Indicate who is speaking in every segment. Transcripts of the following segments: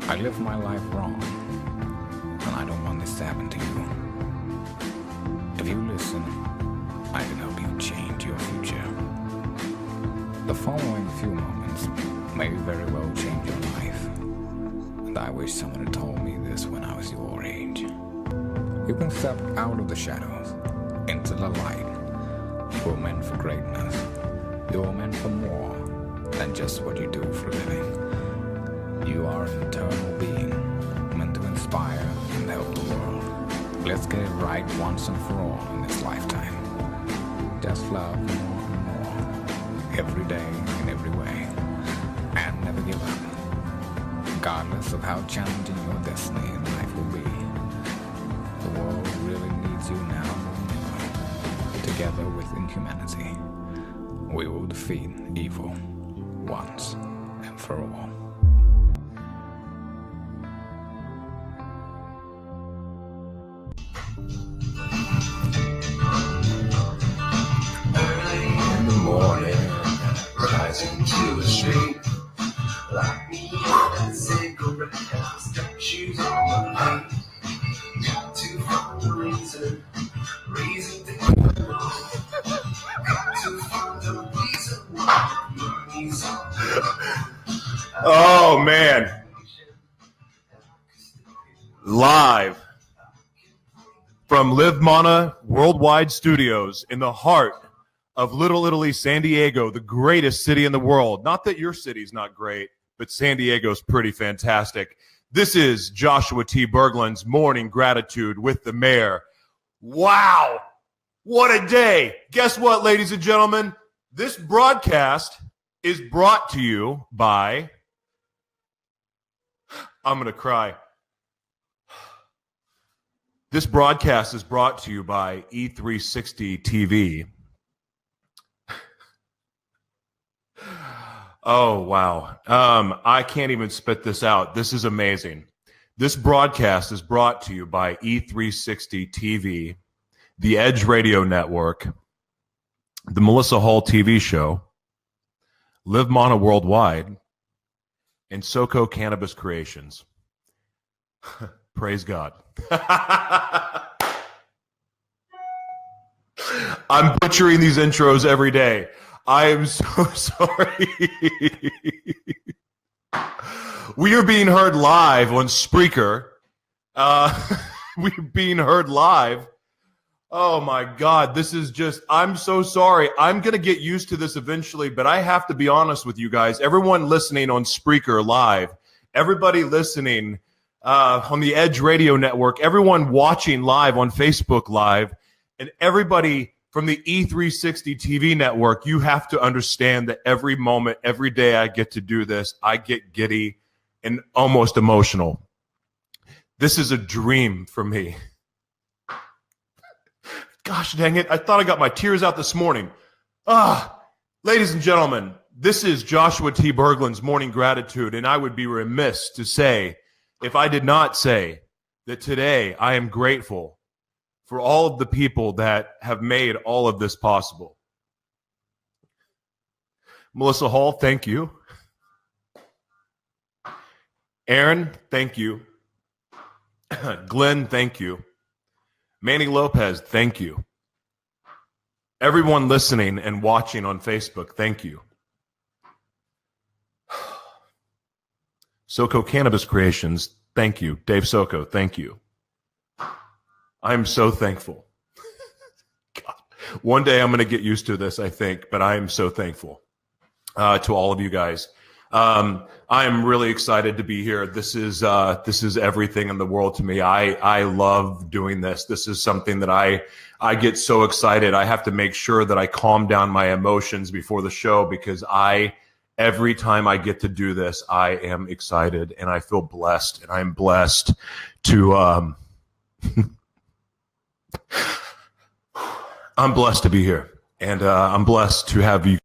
Speaker 1: I live my life wrong, and I don't want this to happen to you. If you listen, I can help you change your future. The following few moments may very well change your life, and I wish someone had told me this when I was your age. You can step out of the shadows into the light. You were meant for greatness. You were meant for more than just what you do for a living. You are an eternal being, meant to inspire and help the world. Let's get it right once and for all in this lifetime. Just love more and more, every day in every way, and never give up, regardless of how challenging your destiny in life will be. The world really needs you now more than ever. Together within humanity, we will defeat evil once and for all.
Speaker 2: Early in the morning, rising to the street, like me and a cigarette, statues on the plate. Got to find a reason to got to find a reason why money's on the
Speaker 3: Oh, man. Live from Live Mana Worldwide Studios in the heart of Little Italy, San Diego, the greatest city in the world. Not that your city's not great, but San Diego's pretty fantastic. This is Joshua T. Berglund's Morning Gratitude with the Mayor. Wow, what a day. Guess what, ladies and gentlemen? This broadcast is brought to you by... I'm going to cry. This broadcast is brought to you by E360 TV. Oh, wow. I can't even spit this out. This is amazing. This broadcast is brought to you by E360 TV, the Edge Radio Network, the Melissa Hall TV show, Live Mana Worldwide, and SoCo Cannabis Creations. Praise God. I'm butchering these intros every day. I am so sorry. We are being heard live on Spreaker. We're being heard live. Oh my God, this is just, I'm so sorry. I'm going to get used to this eventually, but I have to be honest with you guys. Everyone listening on Spreaker live, everybody listening on the Edge Radio Network, everyone watching live on Facebook Live, and everybody from the E360 TV network, you have to understand that every moment, every day I get to do this, I get giddy and almost emotional. This is a dream for me. Gosh dang it, I thought I got my tears out this morning. Ladies and gentlemen, this is Joshua T. Berglund's Morning Gratitude, and I would be remiss to say, if I did not say that today I am grateful for all of the people that have made all of this possible. Melissa Hall, thank you. Aaron, thank you. Glenn, thank you. Manny Lopez, thank you. Everyone listening and watching on Facebook, thank you. SoCo Cannabis Creations, thank you. Dave SoCo, thank you. I'm so thankful. God. One day I'm going to get used to this, I think, but I am so thankful to all of you guys. I am really excited to be here. This is everything in the world to me. I love doing this. This is something that I get so excited. I have to make sure that I calm down my emotions before the show because every time I get to do this, I am excited and I feel blessed, and I'm blessed to I'm blessed to be here, and I'm blessed to have you.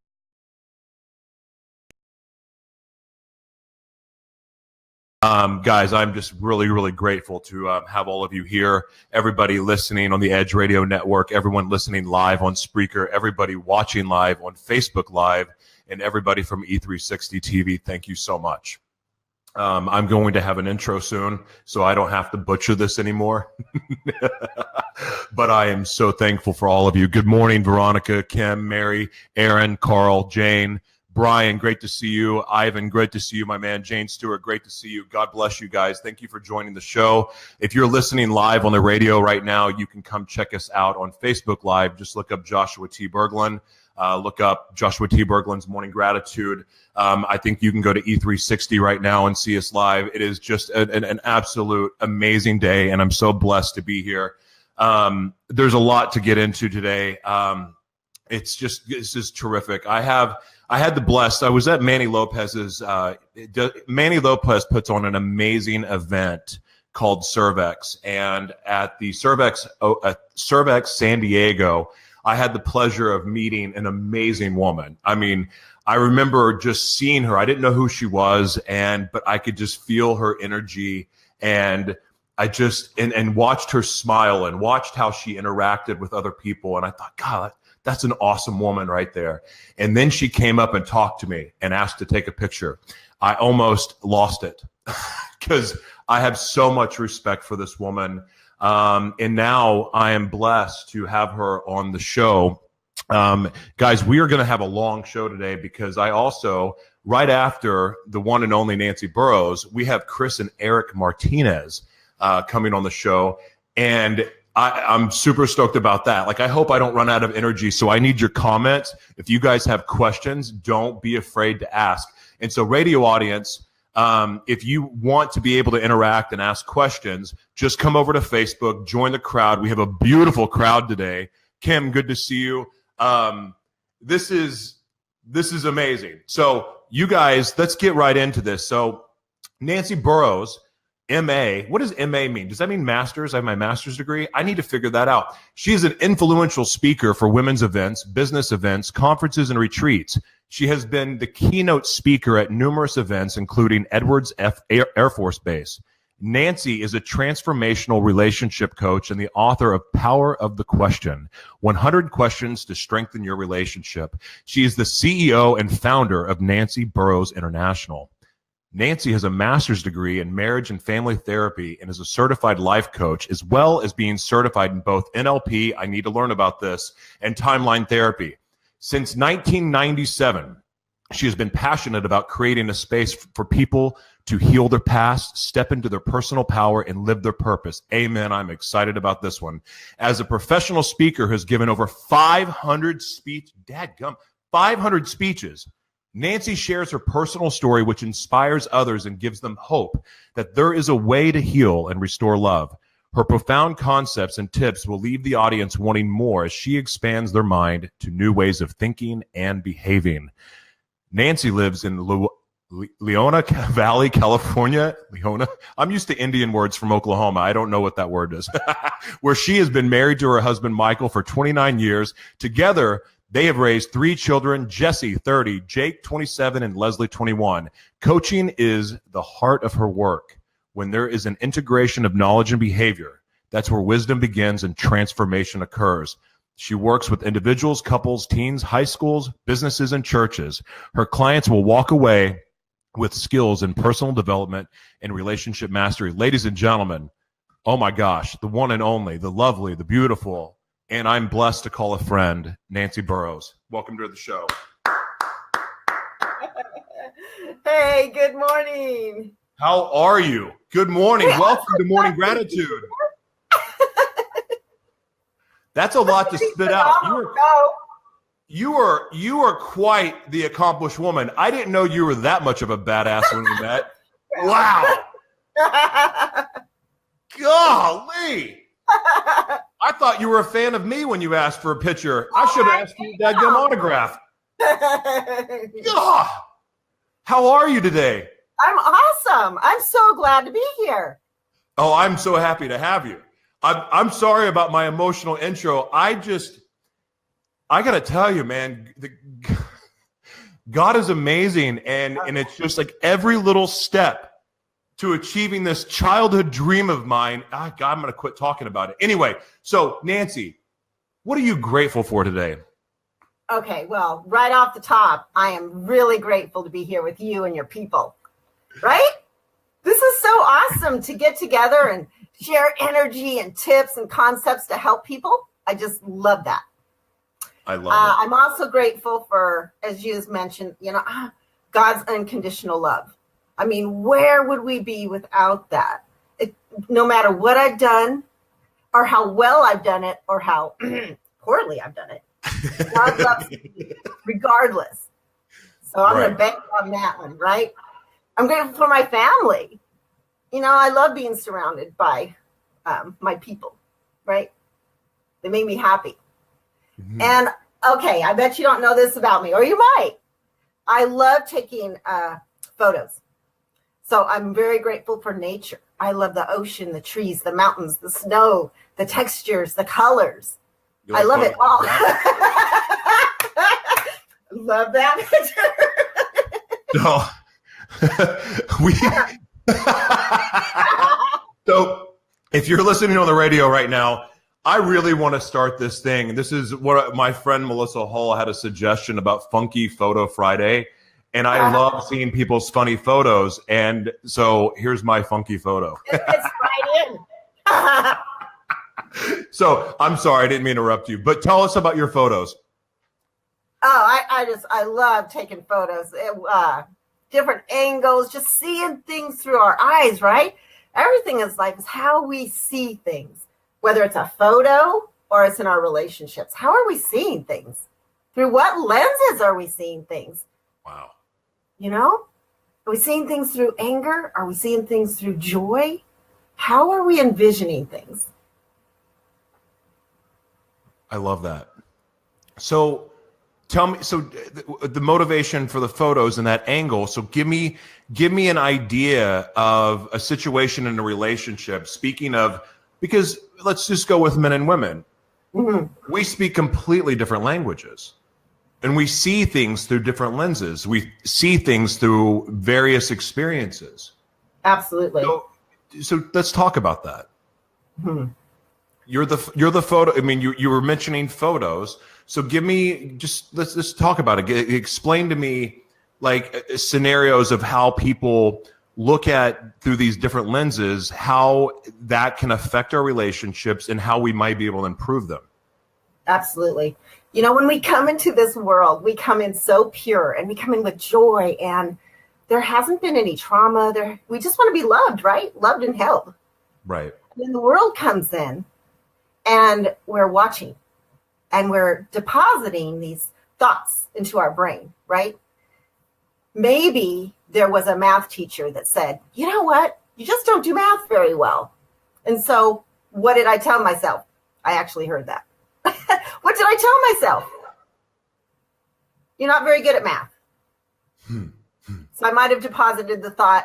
Speaker 3: Guys, I'm just really, really grateful to have all of you here, everybody listening on the Edge Radio Network, everyone listening live on Spreaker, everybody watching live on Facebook Live, and everybody from E360 TV. Thank you so much. I'm going to have an intro soon, so I don't have to butcher this anymore. But I am so thankful for all of you. Good morning, Veronica, Kim, Mary, Aaron, Carl, Jane, Brian, great to see you. Ivan, great to see you, my man. Jane Stewart, great to see you. God bless you guys. Thank you for joining the show. If you're listening live on the radio right now, you can come check us out on Facebook Live. Just look up Joshua T. Berglund. Look up Joshua T. Berglund's Morning Gratitude. I think you can go to E360 right now and see us live. It is just an absolute amazing day, and I'm so blessed to be here. There's a lot to get into today. It's just terrific. I was at Manny Lopez's. Manny Lopez puts on an amazing event called Cervex, and at the Cervex San Diego, I had the pleasure of meeting an amazing woman. I mean, I remember just seeing her. I didn't know who she was, but I could just feel her energy, and I just and watched her smile and watched how she interacted with other people, and I thought, God, that's an awesome woman right there. And then she came up and talked to me and asked to take a picture. I almost lost it because I have so much respect for this woman. And now I am blessed to have her on the show. Guys, we are going to have a long show today because I also, right after the one and only Nancy Burroughs, we have Chris and Eric Martinez coming on the show. And I'm super stoked about that. Like, I hope I don't run out of energy. So I need your comments. If you guys have questions, don't be afraid to ask. And so, radio audience, if you want to be able to interact and ask questions, just come over to Facebook, join the crowd. We have a beautiful crowd today. Kim, good to see you. This is amazing. So you guys, let's get right into this. So Nancy Burroughs, MA. What does MA mean? Does that mean master's? I have my master's degree. I need to figure that out. She is an influential speaker for women's events, business events, conferences, and retreats. She has been the keynote speaker at numerous events, including Edwards Air Force Base. Nancy is a transformational relationship coach and the author of Power of the Question, 100 Questions to Strengthen Your Relationship. She is the CEO and founder of Nancy Burroughs International. Nancy has a master's degree in marriage and family therapy and is a certified life coach, as well as being certified in both NLP, I need to learn about this, and timeline therapy. Since 1997, she has been passionate about creating a space for people to heal their past, step into their personal power, and live their purpose. Amen. I'm excited about this one. As a professional speaker, has given over 500 speeches. Nancy shares her personal story, which inspires others and gives them hope that there is a way to heal and restore love. Her profound concepts and tips will leave the audience wanting more as she expands their mind to new ways of thinking and behaving. Nancy lives in Leona Valley, California. Leona. I'm used to Indian words from Oklahoma. I don't know what that word is. Where she has been married to her husband, Michael, for 29 years. Together, they have raised 3 children, Jesse, 30, Jake, 27, and Leslie, 21. Coaching is the heart of her work. When there is an integration of knowledge and behavior, that's where wisdom begins and transformation occurs. She works with individuals, couples, teens, high schools, businesses, and churches. Her clients will walk away with skills in personal development and relationship mastery. Ladies and gentlemen, oh my gosh, the one and only, the lovely, the beautiful, and I'm blessed to call a friend, Nancy Burroughs. Welcome to the show.
Speaker 4: Hey, good morning.
Speaker 3: How are you? Good morning. Welcome to Morning Gratitude. That's a lot to spit out. You are quite the accomplished woman. I didn't know you were that much of a badass when we met. Wow. Golly. I thought you were a fan of me when you asked for a picture. I should have asked you that damn autograph. God. How are you today?
Speaker 4: I'm awesome. I'm so glad to be here.
Speaker 3: Oh, I'm so happy to have you. I'm sorry about my emotional intro. I got to tell you, man, God is amazing. And it's just like every little step to achieving this childhood dream of mine. God, I'm going to quit talking about it. Anyway, so Nancy, what are you grateful for today?
Speaker 4: Okay, well, right off the top, I am really grateful to be here with you and your people. Right? so awesome to get together and share energy and tips and concepts to help people. I just love that.
Speaker 3: I love it.
Speaker 4: I'm also grateful for, as you just mentioned, God's unconditional love. I mean, where would we be without that? No matter what I've done or how well I've done it or how poorly I've done it, God loves me regardless. So I'm going to bank on that one, right? I'm grateful for my family. I love being surrounded by my people, right? They make me happy. Mm-hmm. And okay, I bet you don't know this about me, or you might. I love taking photos. So I'm very grateful for nature. I love the ocean, the trees, the mountains, the snow, the textures, the colors. I love it all. Love that picture.
Speaker 3: No. So if you're listening on the radio right now, I really want to start this thing. This is what my friend Melissa Hall had a suggestion about Funky Photo Friday. And I love seeing people's funny photos. And so here's my funky photo.
Speaker 4: It's right in.
Speaker 3: So I'm sorry, I didn't mean to interrupt you, but tell us about your photos.
Speaker 4: Oh, I love taking photos. Different angles, just seeing things through our eyes, right? Everything in life is how we see things, whether it's a photo or it's in our relationships. How are we seeing things? Through what lenses are we seeing things?
Speaker 3: Wow.
Speaker 4: Are we seeing things through anger? Are we seeing things through joy? How are we envisioning things?
Speaker 3: I love that. So tell me, the motivation for the photos and that angle. So give me an idea of a situation in a relationship. Speaking of, because let's just go with men and women. Mm-hmm. We speak completely different languages. And we see things through different lenses. We see things through various experiences. Absolutely. So let's talk about that. Hmm. You're the photo. I mean, you were mentioning photos. So let's talk about it. Explain to me like scenarios of how people look at through these different lenses, how that can affect our relationships and how we might be able to improve them.
Speaker 4: Absolutely. When we come into this world, we come in so pure and we come in with joy, and there hasn't been any trauma. We just want to be loved, right? Loved and held.
Speaker 3: Right.
Speaker 4: And then the world comes in and we're watching and we're depositing these thoughts into our brain, right? Maybe there was a math teacher that said, you know what? You just don't do math very well. And so what did I tell myself? I actually heard that. What did I tell myself? You're not very good at math. So I might have deposited the thought,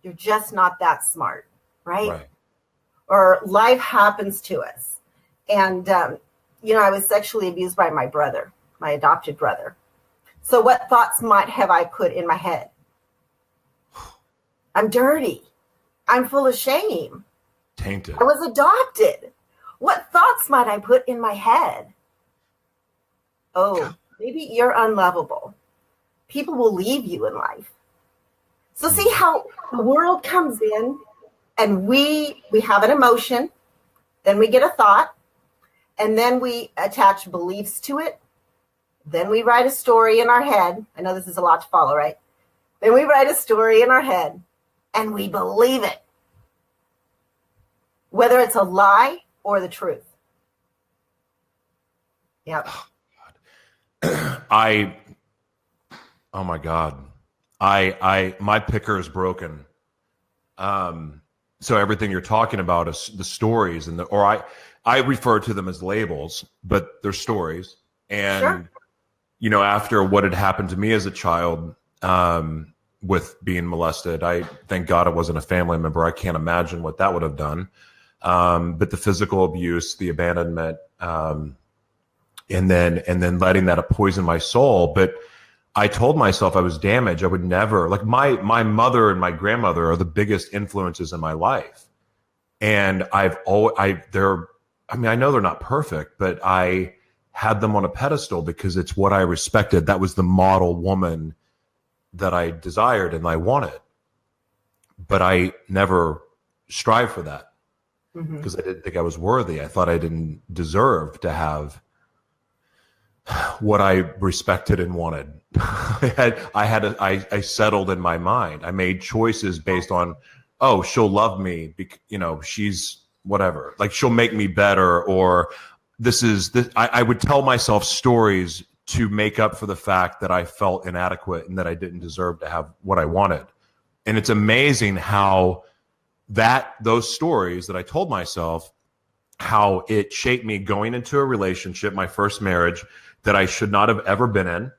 Speaker 4: you're just not that smart, right? Or life happens to us. And, I was sexually abused by my brother, my adopted brother. So what thoughts might have I put in my head? I'm dirty. I'm full of shame.
Speaker 3: Tainted.
Speaker 4: I was adopted. What thoughts might I put in my head? Oh, maybe you're unlovable. People will leave you in life. So see how the world comes in and we have an emotion, then we get a thought, and then we attach beliefs to it. Then we write a story in our head. I know this is a lot to follow, right? Then we write a story in our head and we believe it, whether it's a lie or the truth. Yep.
Speaker 3: Oh my God. My picker is broken. So everything you're talking about is the stories I refer to them as labels, but they're stories. And,
Speaker 4: sure.
Speaker 3: After what had happened to me as a child, with being molested, I thank God it wasn't a family member. I can't imagine what that would have done. But the physical abuse, the abandonment, and then letting that poison my soul. But I told myself I was damaged. I would never, like my mother and my grandmother are the biggest influences in my life. And I know they're not perfect, but I had them on a pedestal because it's what I respected. That was the model woman that I desired and I wanted. but I never strived for that
Speaker 4: Mm-hmm.
Speaker 3: because I didn't think I was worthy. I thought I didn't deserve to have what I respected and wanted. I settled in my mind. I made choices based on, oh, she'll love me, she's whatever, like she'll make me better, or this is this. I would tell myself stories to make up for the fact that I felt inadequate and that I didn't deserve to have what I wanted. And it's amazing how those stories that I told myself, how it shaped me going into a relationship, my first marriage, that I should not have ever been in.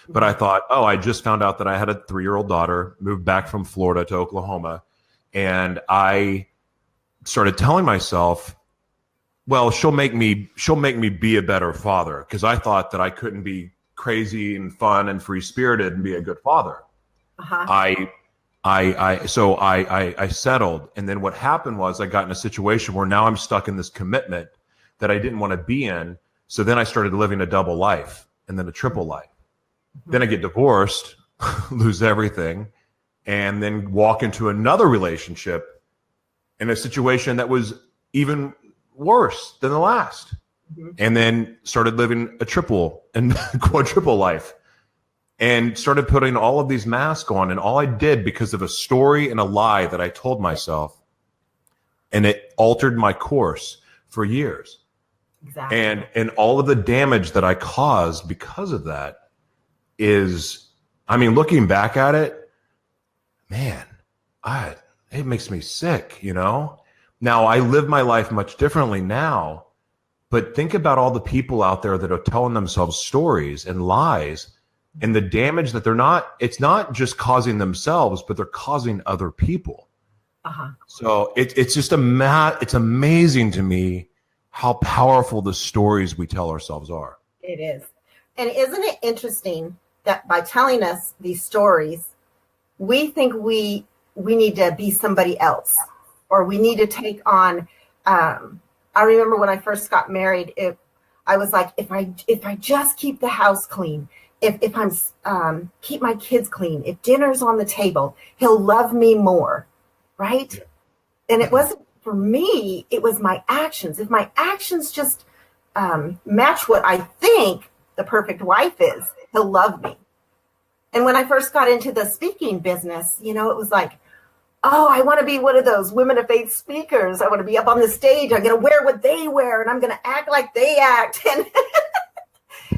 Speaker 3: But I thought, oh, I just found out that I had a 3-year-old daughter, moved back from Florida to Oklahoma. And I started telling myself, well, she'll make me be a better father, because I thought that I couldn't be crazy and fun and free spirited and be a good father.
Speaker 4: Uh-huh.
Speaker 3: So I settled. And then what happened was I got in a situation where now I'm stuck in this commitment that I didn't want to be in. So then I started living a double life and then a triple life.
Speaker 4: Mm-hmm.
Speaker 3: Then I get divorced, lose everything, and then walk into another relationship in a situation that was even worse than the last.
Speaker 4: Mm-hmm.
Speaker 3: And then started living a triple and quadruple life. And started putting all of these masks on. And all I did, because of a story and a lie that I told myself, and it altered my course for years.
Speaker 4: Exactly.
Speaker 3: And all of the damage that I caused because of that is, I mean, looking back at it, man, it makes me sick, Now, I live my life much differently now, but think about all the people out there that are telling themselves stories and lies, and the damage that it's not just causing themselves, but they're causing other people.
Speaker 4: Uh-huh.
Speaker 3: So it's just it's amazing to me how powerful the stories we tell ourselves are.
Speaker 4: It is. And isn't it interesting that by telling us these stories, we think we need to be somebody else, or we need to take on, I remember when I first got married, I was like, if I just keep the house clean, if I'm keep my kids clean, if dinner's on the table, he'll love me more, right? Yeah. And it wasn't for me, it was my actions. If my actions just match what I think the perfect wife is, he'll love me. And when I first got into the speaking business, it was like, oh, I want to be one of those women of faith speakers. I want to be up on the stage. I'm going to wear what they wear, and I'm going to act like they act.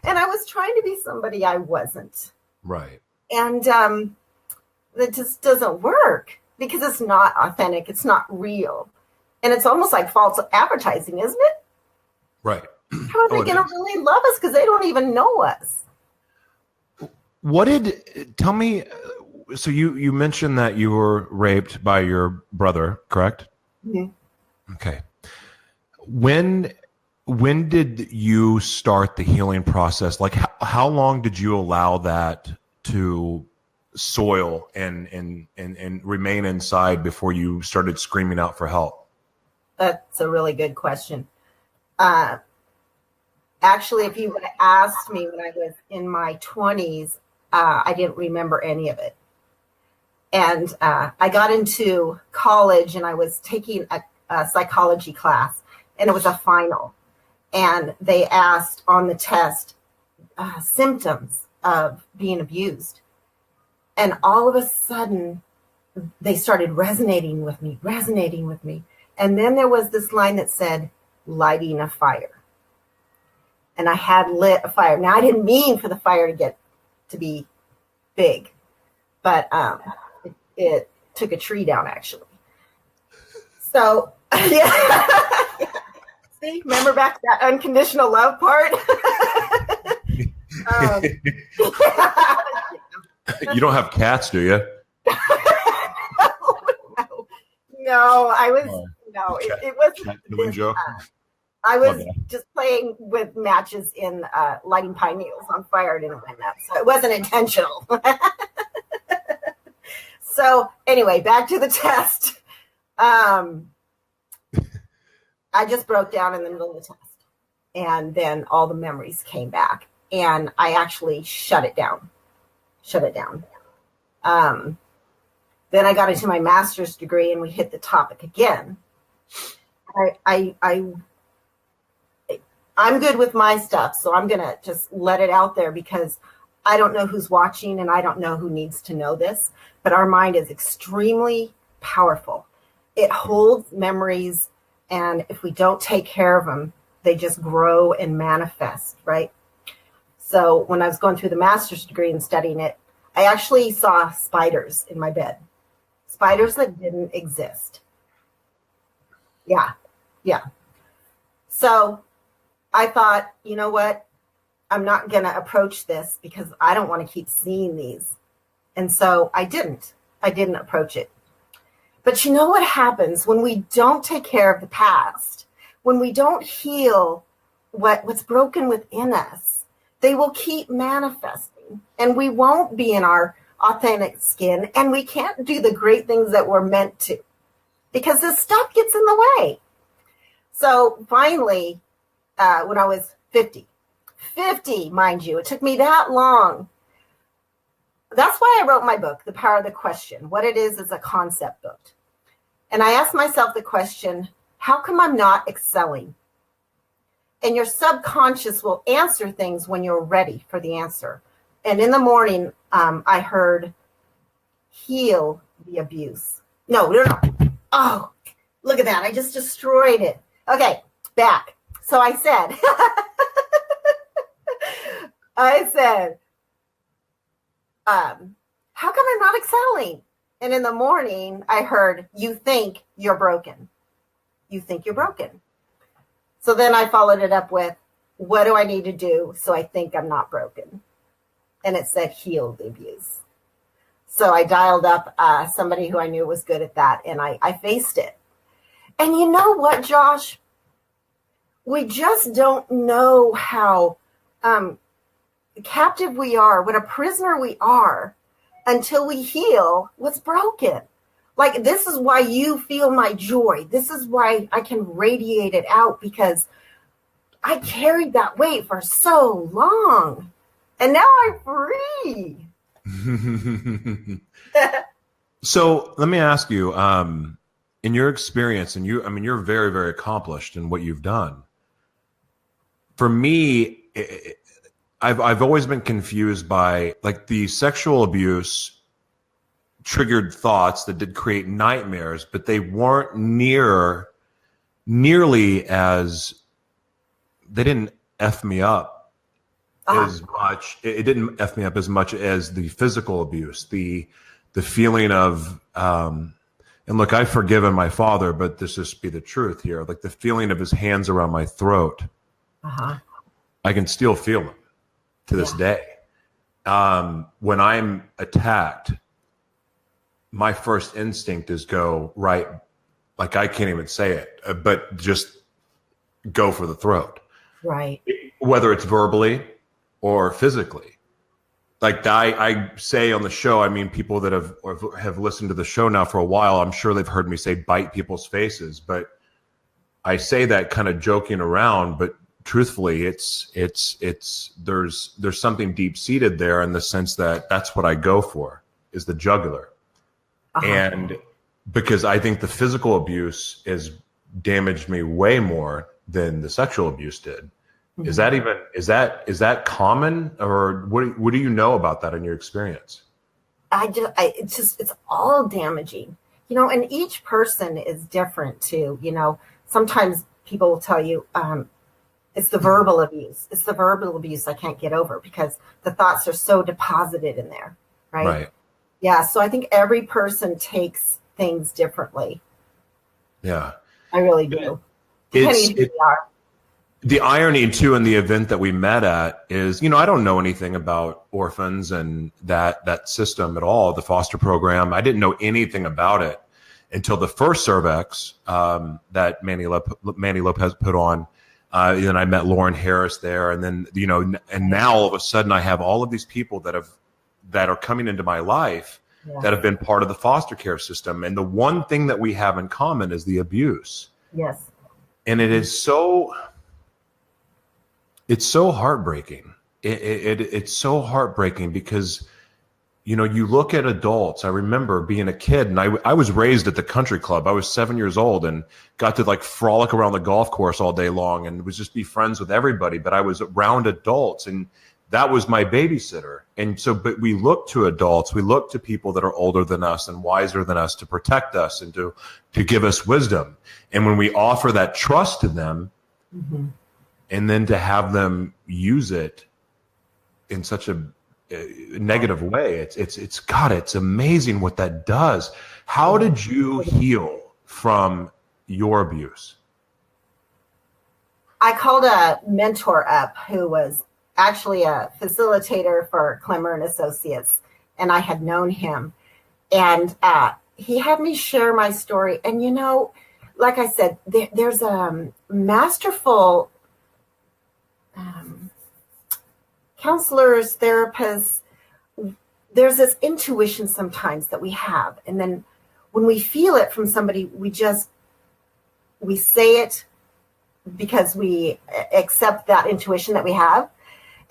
Speaker 4: And I was trying to be somebody I wasn't.
Speaker 3: Right.
Speaker 4: And that just doesn't work because it's not authentic. It's not real. And it's almost like false advertising, isn't it?
Speaker 3: Right.
Speaker 4: How are they going to really love us because they don't even know us?
Speaker 3: Tell me, so you mentioned that you were raped by your brother, correct?
Speaker 4: Mm-hmm.
Speaker 3: Okay. When did you start the healing process? Like how long did you allow that to soil and remain inside before you started screaming out for help?
Speaker 4: That's a really good question. Actually, if you would have asked me when I was in my 20s, I didn't remember any of it. And I got into college and I was taking a psychology class, and it was a final. And they asked on the test symptoms of being abused. And all of a sudden, they started resonating with me. And then there was this line that said, lighting a fire. And I had lit a fire. Now, I didn't mean for the fire to be big, but it took a tree down, actually. So, yeah. See, remember back to that unconditional love part?
Speaker 3: You don't have cats, do you?
Speaker 4: No, I was, no, it wasn't. I was just playing with matches in lighting pine needles on fire. I didn't win that, so it wasn't intentional. So anyway, back to the test. I just broke down in the middle of the test, and then all the memories came back, and I actually shut it down. Then I got into my master's degree and we hit the topic again. I'm good with my stuff, so I'm going to just let it out there because I don't know who's watching and I don't know who needs to know this, but our mind is extremely powerful. It holds memories, and if we don't take care of them, they just grow and manifest, right? So when I was going through the master's degree and studying it, I actually saw spiders in my bed. Spiders that didn't exist. Yeah. So I thought, you know what? I'm not going to approach this because I don't want to keep seeing these. And so I didn't approach it. But you know what happens when we don't take care of the past, when we don't heal what's broken within us, they will keep manifesting and we won't be in our authentic skin and we can't do the great things that we're meant to because this stuff gets in the way. So finally, when I was 50, mind you, it took me that long. That's why I wrote my book, The Power of the Question. What it is a concept book. And I asked myself the question, how come I'm not excelling? And your subconscious will answer things when you're ready for the answer. And in the morning, I heard, heal the abuse. No. Oh, look at that. I just destroyed it. Okay, back. So I said, how come I'm not excelling? And in the morning, I heard, you think you're broken. You think you're broken. So then I followed it up with, what do I need to do so I think I'm not broken? And it said, heal the abuse. So I dialed up somebody who I knew was good at that, and I faced it. And you know what, Josh? We just don't know how captive we are, what a prisoner we are, until we heal what's broken. Like, this is why you feel my joy. This is why I can radiate it out, because I carried that weight for so long. And now I'm free.
Speaker 3: So let me ask you, in your experience, and you're very, very accomplished in what you've done. For me, I've always been confused by, like, the sexual abuse triggered thoughts that did create nightmares, but they weren't nearly as, they didn't F me up as much. It didn't F me up as much as the physical abuse, the feeling of, and look, I've forgiven my father, but this just be the truth here. Like, the feeling of his hands around my throat. I can still feel them to this day. When I'm attacked, my first instinct is go right, like, I can't even say it, but just go for the throat.
Speaker 4: Right.
Speaker 3: Whether it's verbally or physically. Like, I say on the show, I mean, people that have listened to the show now for a while, I'm sure they've heard me say bite people's faces, but I say that kind of joking around, but truthfully, there's something deep seated there, in the sense that that's what I go for, is the jugular. And because I think the physical abuse has damaged me way more than the sexual abuse did. Is that common, or what do you know about that in your experience?
Speaker 4: It's all damaging, and each person is different too. Sometimes people will tell you, it's the verbal abuse. It's the verbal abuse I can't get over, because the thoughts are so deposited in there. Right. Yeah. So I think every person takes things differently. Yeah. I really do. Depending who they are.
Speaker 3: The irony too, in the event that we met at, is, I don't know anything about orphans and that system at all, the foster program. I didn't know anything about it until the first Cervex that Manny Lopez put on. Then I met Lauren Harris there, and then, and now all of a sudden I have all of these people that are coming into my life that have been part of the foster care system. And the one thing that we have in common is the abuse.
Speaker 4: Yes.
Speaker 3: And it's so heartbreaking. It's so heartbreaking, because you look at adults. I remember being a kid, and I was raised at the country club. I was 7 years old and got to like frolic around the golf course all day long and was just be friends with everybody. But I was around adults, and that was my babysitter. And so, but we look to adults, we look to people that are older than us and wiser than us to protect us and to give us wisdom. And when we offer that trust to them, and then to have them use it in such a negative way, it's amazing what that does. How did you heal from your abuse?
Speaker 4: I called a mentor up who was actually a facilitator for Clemmer and Associates, and I had known him, and he had me share my story. And like I said, there's a masterful counselors, therapists. There's this intuition sometimes that we have, and then when we feel it from somebody, we say it because we accept that intuition that we have.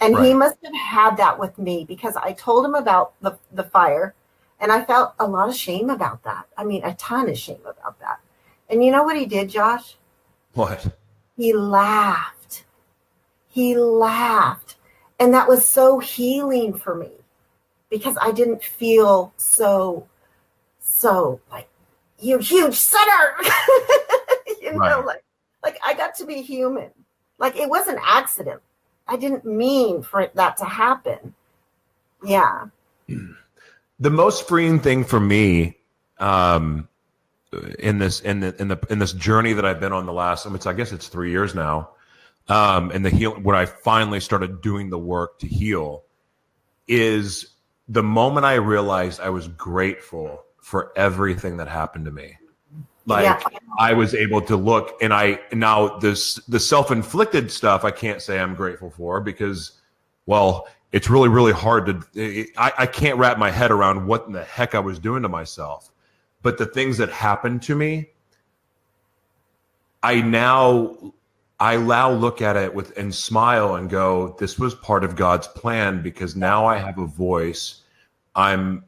Speaker 4: And He must have had that with me, because I told him about the fire, and I felt a lot of shame about that. I mean, a ton of shame about that. And you know what he did, Josh?
Speaker 3: What?
Speaker 4: He laughed. He laughed. And that was so healing for me, because I didn't feel so like, you huge sinner. Like I got to be human. Like it was an accident. I didn't mean for that to happen. Yeah.
Speaker 3: The most freeing thing for me, in this journey that I've been on the last, I guess it's 3 years now, and the heal, where I finally started doing the work to heal, is the moment I realized I was grateful for everything that happened to me. Like I was able to look, and the self-inflicted stuff I can't say I'm grateful for, because, well, it's really, really hard I can't wrap my head around what in the heck I was doing to myself. But the things that happened to me, I now look at it and smile and go, this was part of God's plan, because now I have a voice. I'm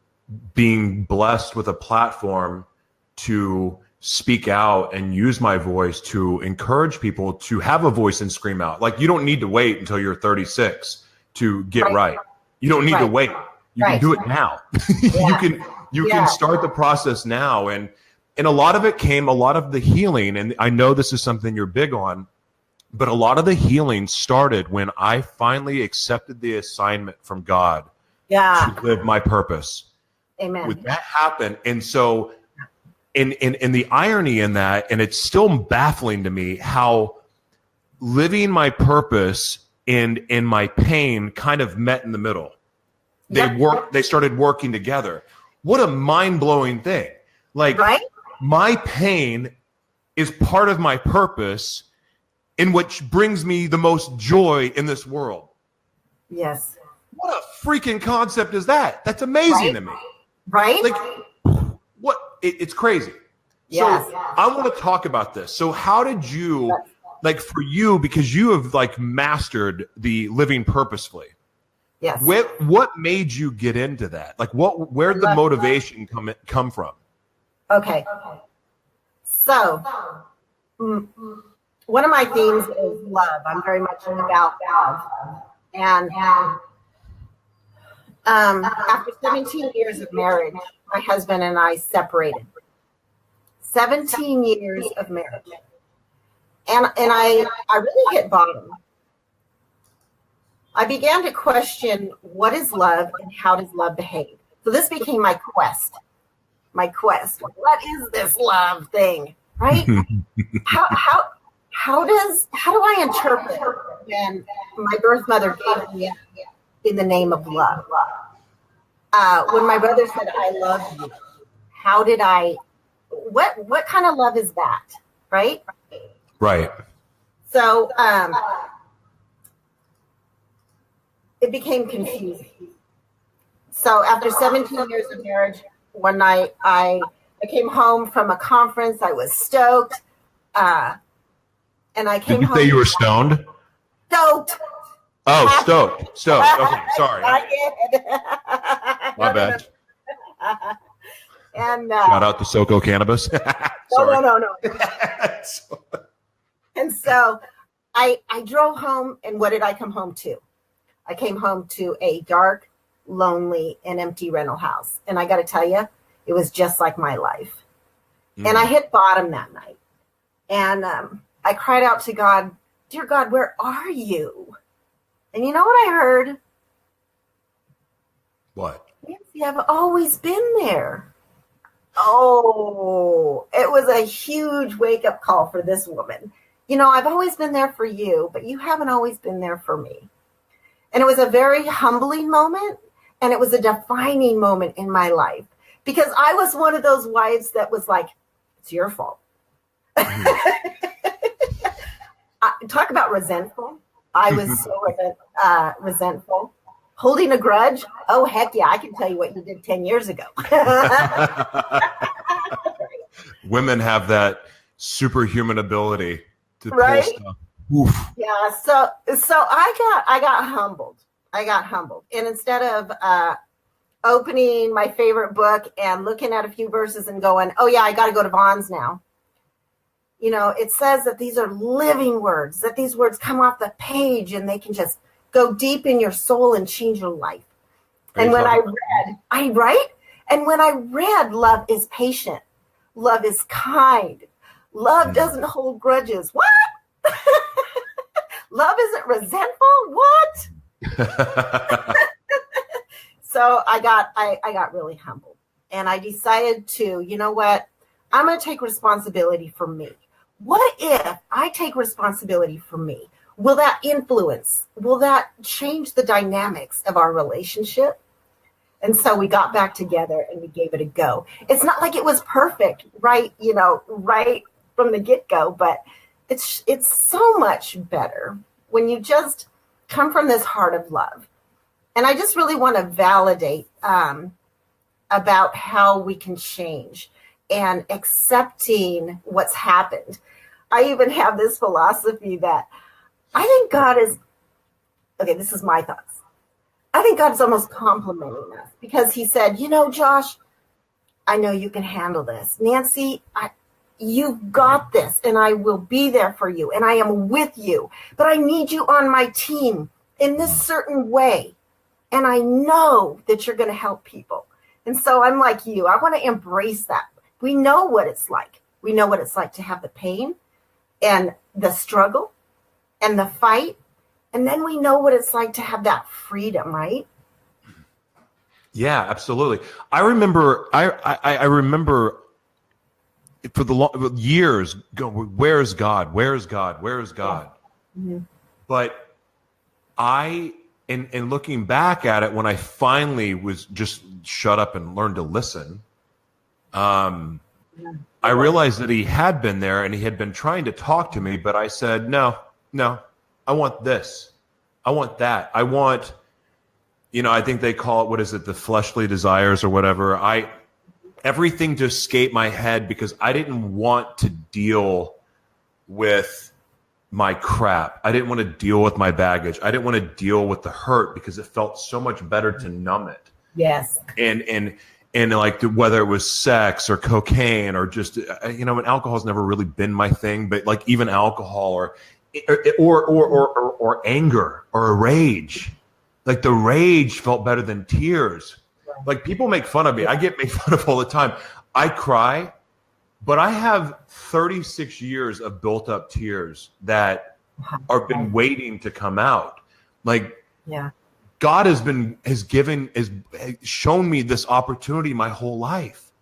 Speaker 3: being blessed with a platform to speak out and use my voice to encourage people to have a voice and scream out. Like, you don't need to wait until you're 36 to get right. You don't need to wait. You can do it now. You can start the process now. And a lot of the healing, and I know this is something you're big on, but a lot of the healing started when I finally accepted the assignment from God to live my purpose.
Speaker 4: Amen.
Speaker 3: When that happened, and so in the irony in that, and it's still baffling to me how living my purpose and my pain kind of met in the middle. They started working together. What a mind-blowing thing. Like, my pain is part of my purpose, in which brings me the most joy in this world.
Speaker 4: Yes.
Speaker 3: What a freaking concept is that? That's amazing to me.
Speaker 4: Right?
Speaker 3: Like, what? It's crazy.
Speaker 4: Yes.
Speaker 3: So I want to talk about this. So how did you, like, for you, because you have like mastered the living purposefully.
Speaker 4: Yes.
Speaker 3: What made you get into that? Like, where'd the motivation come from? Okay.
Speaker 4: So one of my themes is love. I'm very much about love. And after 17 years of marriage, my husband and I separated. 17 years of marriage. And I really hit bottom. I began to question, what is love and how does love behave? So this became my quest. What is this love thing, right? How do I interpret when my birth mother gave me in the name of love? When my brother said, I love you, how did what kind of love is that, right?
Speaker 3: Right.
Speaker 4: So it became confusing. So after 17 years of marriage, one night I came home from a conference. I was stoked. And I came home.
Speaker 3: Did you say you were stoned?
Speaker 4: Stoked.
Speaker 3: Oh, stoked. Okay, sorry.
Speaker 4: I get it.
Speaker 3: My bad.
Speaker 4: And
Speaker 3: Shout out to SoCo Cannabis. Sorry.
Speaker 4: no. And so I drove home, and what did I come home to? I came home to a dark, lonely, and empty rental house. And I got to tell you, it was just like my life. And I hit bottom that night. And I cried out to God, "Dear God, where are you?" And you know what I heard?
Speaker 3: What?
Speaker 4: Nancy, I've always been there. Oh, it was a huge wake-up call for this woman. You know, I've always been there for you, but you haven't always been there for me. And it was a very humbling moment, and it was a defining moment in my life, because I was one of those wives that was like, it's your fault. Talk about resentful. I was so resentful. Holding a grudge? Oh, heck yeah. I can tell you what you did 10 years ago.
Speaker 3: Women have that superhuman ability to
Speaker 4: right?
Speaker 3: pull stuff. Oof.
Speaker 4: Yeah. So I got humbled. And instead of opening my favorite book and looking at a few verses and going, oh yeah, I got to go to Vaughn's now. You know, it says that these are living words, that these words come off the page and they can just go deep in your soul and change your life. And when I read, love is patient. Love is kind. Love doesn't hold grudges. What? Love isn't resentful? What? So I got really humbled. And I decided to, you know what? I'm going to take responsibility for me. What if I take responsibility for me? Will that influence? Will that change the dynamics of our relationship? And so we got back together and we gave it a go. It's not like it was perfect, right from the get-go, but it's so much better when you just come from this heart of love. And I just really want to validate about how we can change and accepting what's happened. I even have this philosophy that I think God is, okay, this is my thoughts. I think God is almost complimenting us because he said, you know, Josh, I know you can handle this. Nancy, you've got this, and I will be there for you, and I am with you. But I need you on my team in this certain way. And I know that you're going to help people. And so I'm like you. I want to embrace that. We know what it's like. We know what it's like to have the pain and the struggle and the fight. And then we know what it's like to have that freedom, right?
Speaker 3: Yeah, absolutely. I remember for the years go, where's God? Where's God? Where's God? Yeah. Mm-hmm. But in looking back at it, when I finally was just shut up and learned to listen, I realized that he had been there and he had been trying to talk to me, but I said, no, I want this. I want that. I want, I think they call it, what is it? The fleshly desires or whatever. Everything to escape my head because I didn't want to deal with my crap. I didn't want to deal with my baggage. I didn't want to deal with the hurt because it felt so much better to numb it.
Speaker 4: Yes.
Speaker 3: And like whether it was sex or cocaine or just, and alcohol's never really been my thing, but like even alcohol or anger or a rage, like the rage felt better than tears. Like people make fun of me. I get made fun of all the time. I cry, but I have 36 years of built up tears that are been waiting to come out. Like, yeah. God has shown me this opportunity my whole life.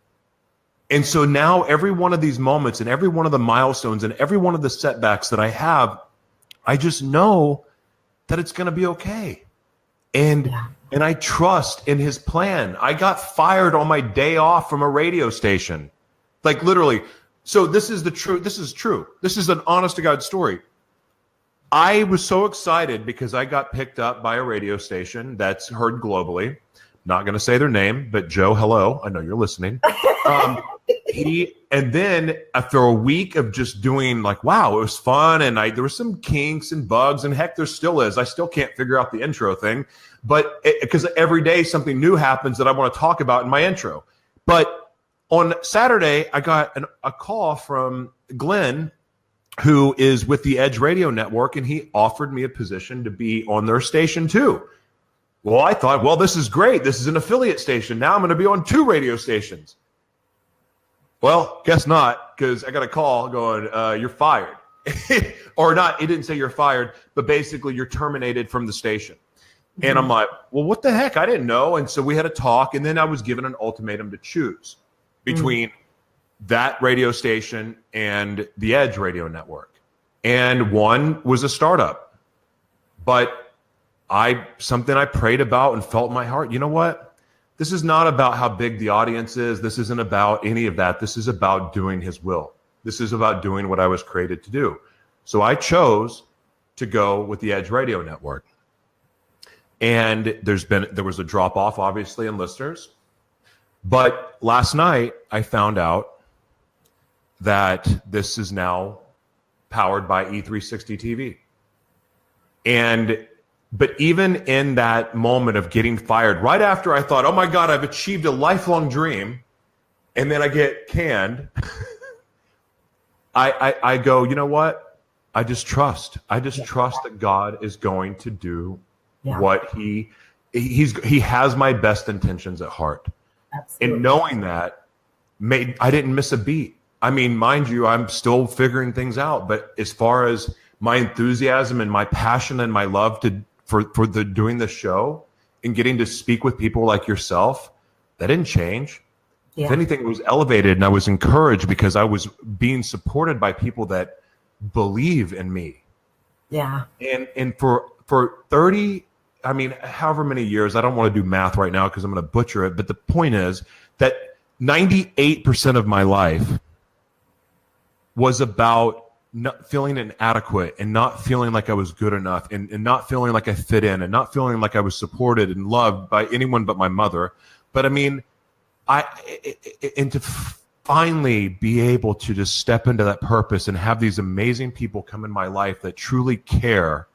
Speaker 3: And so now every one of these moments and every one of the milestones and every one of the setbacks that I have, I just know that it's going to be okay. And I trust in his plan. I got fired on my day off from a radio station. Like literally. So this is the truth. This is true. This is an honest to God story. I was so excited because I got picked up by a radio station that's heard globally. Not going to say their name, but Joe, hello. I know you're listening. And then after a week of just doing like, wow, it was fun. And there were some kinks and bugs, and heck, there still is. I still can't figure out the intro thing, but because every day something new happens that I want to talk about in my intro. But on Saturday, I got a call from Glenn, who is with the Edge Radio Network, and he offered me a position to be on their station too. Well, I thought, well, this is great. This is an affiliate station. Now I'm going to be on 2 radio stations. Well, guess not, because I got a call going, you're fired. Or not, it didn't say you're fired, but basically you're terminated from the station. Mm-hmm. And I'm like, well, what the heck? I didn't know. And so we had a talk, and then I was given an ultimatum to choose between that radio station and the Edge Radio Network. And one was a startup. But something I prayed about and felt in my heart, you know what? This is not about how big the audience is. This isn't about any of that. This is about doing his will. This is about doing what I was created to do. So I chose to go with the Edge Radio Network. And there was a drop off, obviously, in listeners. But last night, I found out that this is now powered by E360 TV. But even in that moment of getting fired, right after I thought, oh my God, I've achieved a lifelong dream, and then I get canned, I go, you know what? I just trust. I just trust that God is going to do what he has my best intentions at heart. Absolutely. And knowing that, I didn't miss a beat. I mean, mind you, I'm still figuring things out, but as far as my enthusiasm and my passion and my love for doing this show and getting to speak with people like yourself, that didn't change. Yeah. If anything, it was elevated, and I was encouraged because I was being supported by people that believe in me. Yeah. And for 30, I mean, however many years, I don't want to do math right now because I'm going to butcher it, but the point is that 98% of my life was about not feeling inadequate and not feeling like I was good enough and not feeling like I fit in and not feeling like I was supported and loved by anyone but my mother. But I mean, and to finally be able to just step into that purpose and have these amazing people come in my life that truly care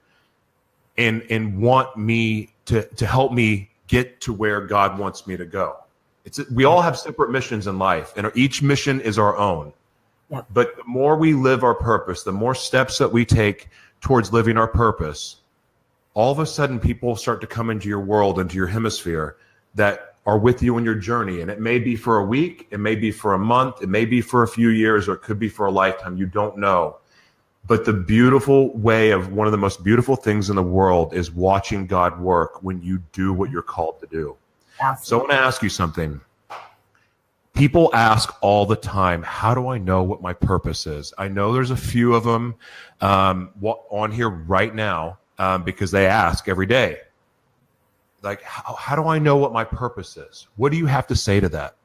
Speaker 3: and want me to help me get to where God wants me to go. We all have separate missions in life, and each mission is our own. Yep. But the more we live our purpose, the more steps that we take towards living our purpose, all of a sudden people start to come into your world, into your hemisphere that are with you in your journey. And it may be for a week, it may be for a month, it may be for a few years, or it could be for a lifetime. You don't know. But the beautiful way of one of the most beautiful things in the world is watching God work when you do what you're called to do. Absolutely. So I want to ask you something. People ask all the time, how do I know what my purpose is? I know there's a few of them on here right now because they ask every day. Like, how do I know what my purpose is? What do you have to say to that?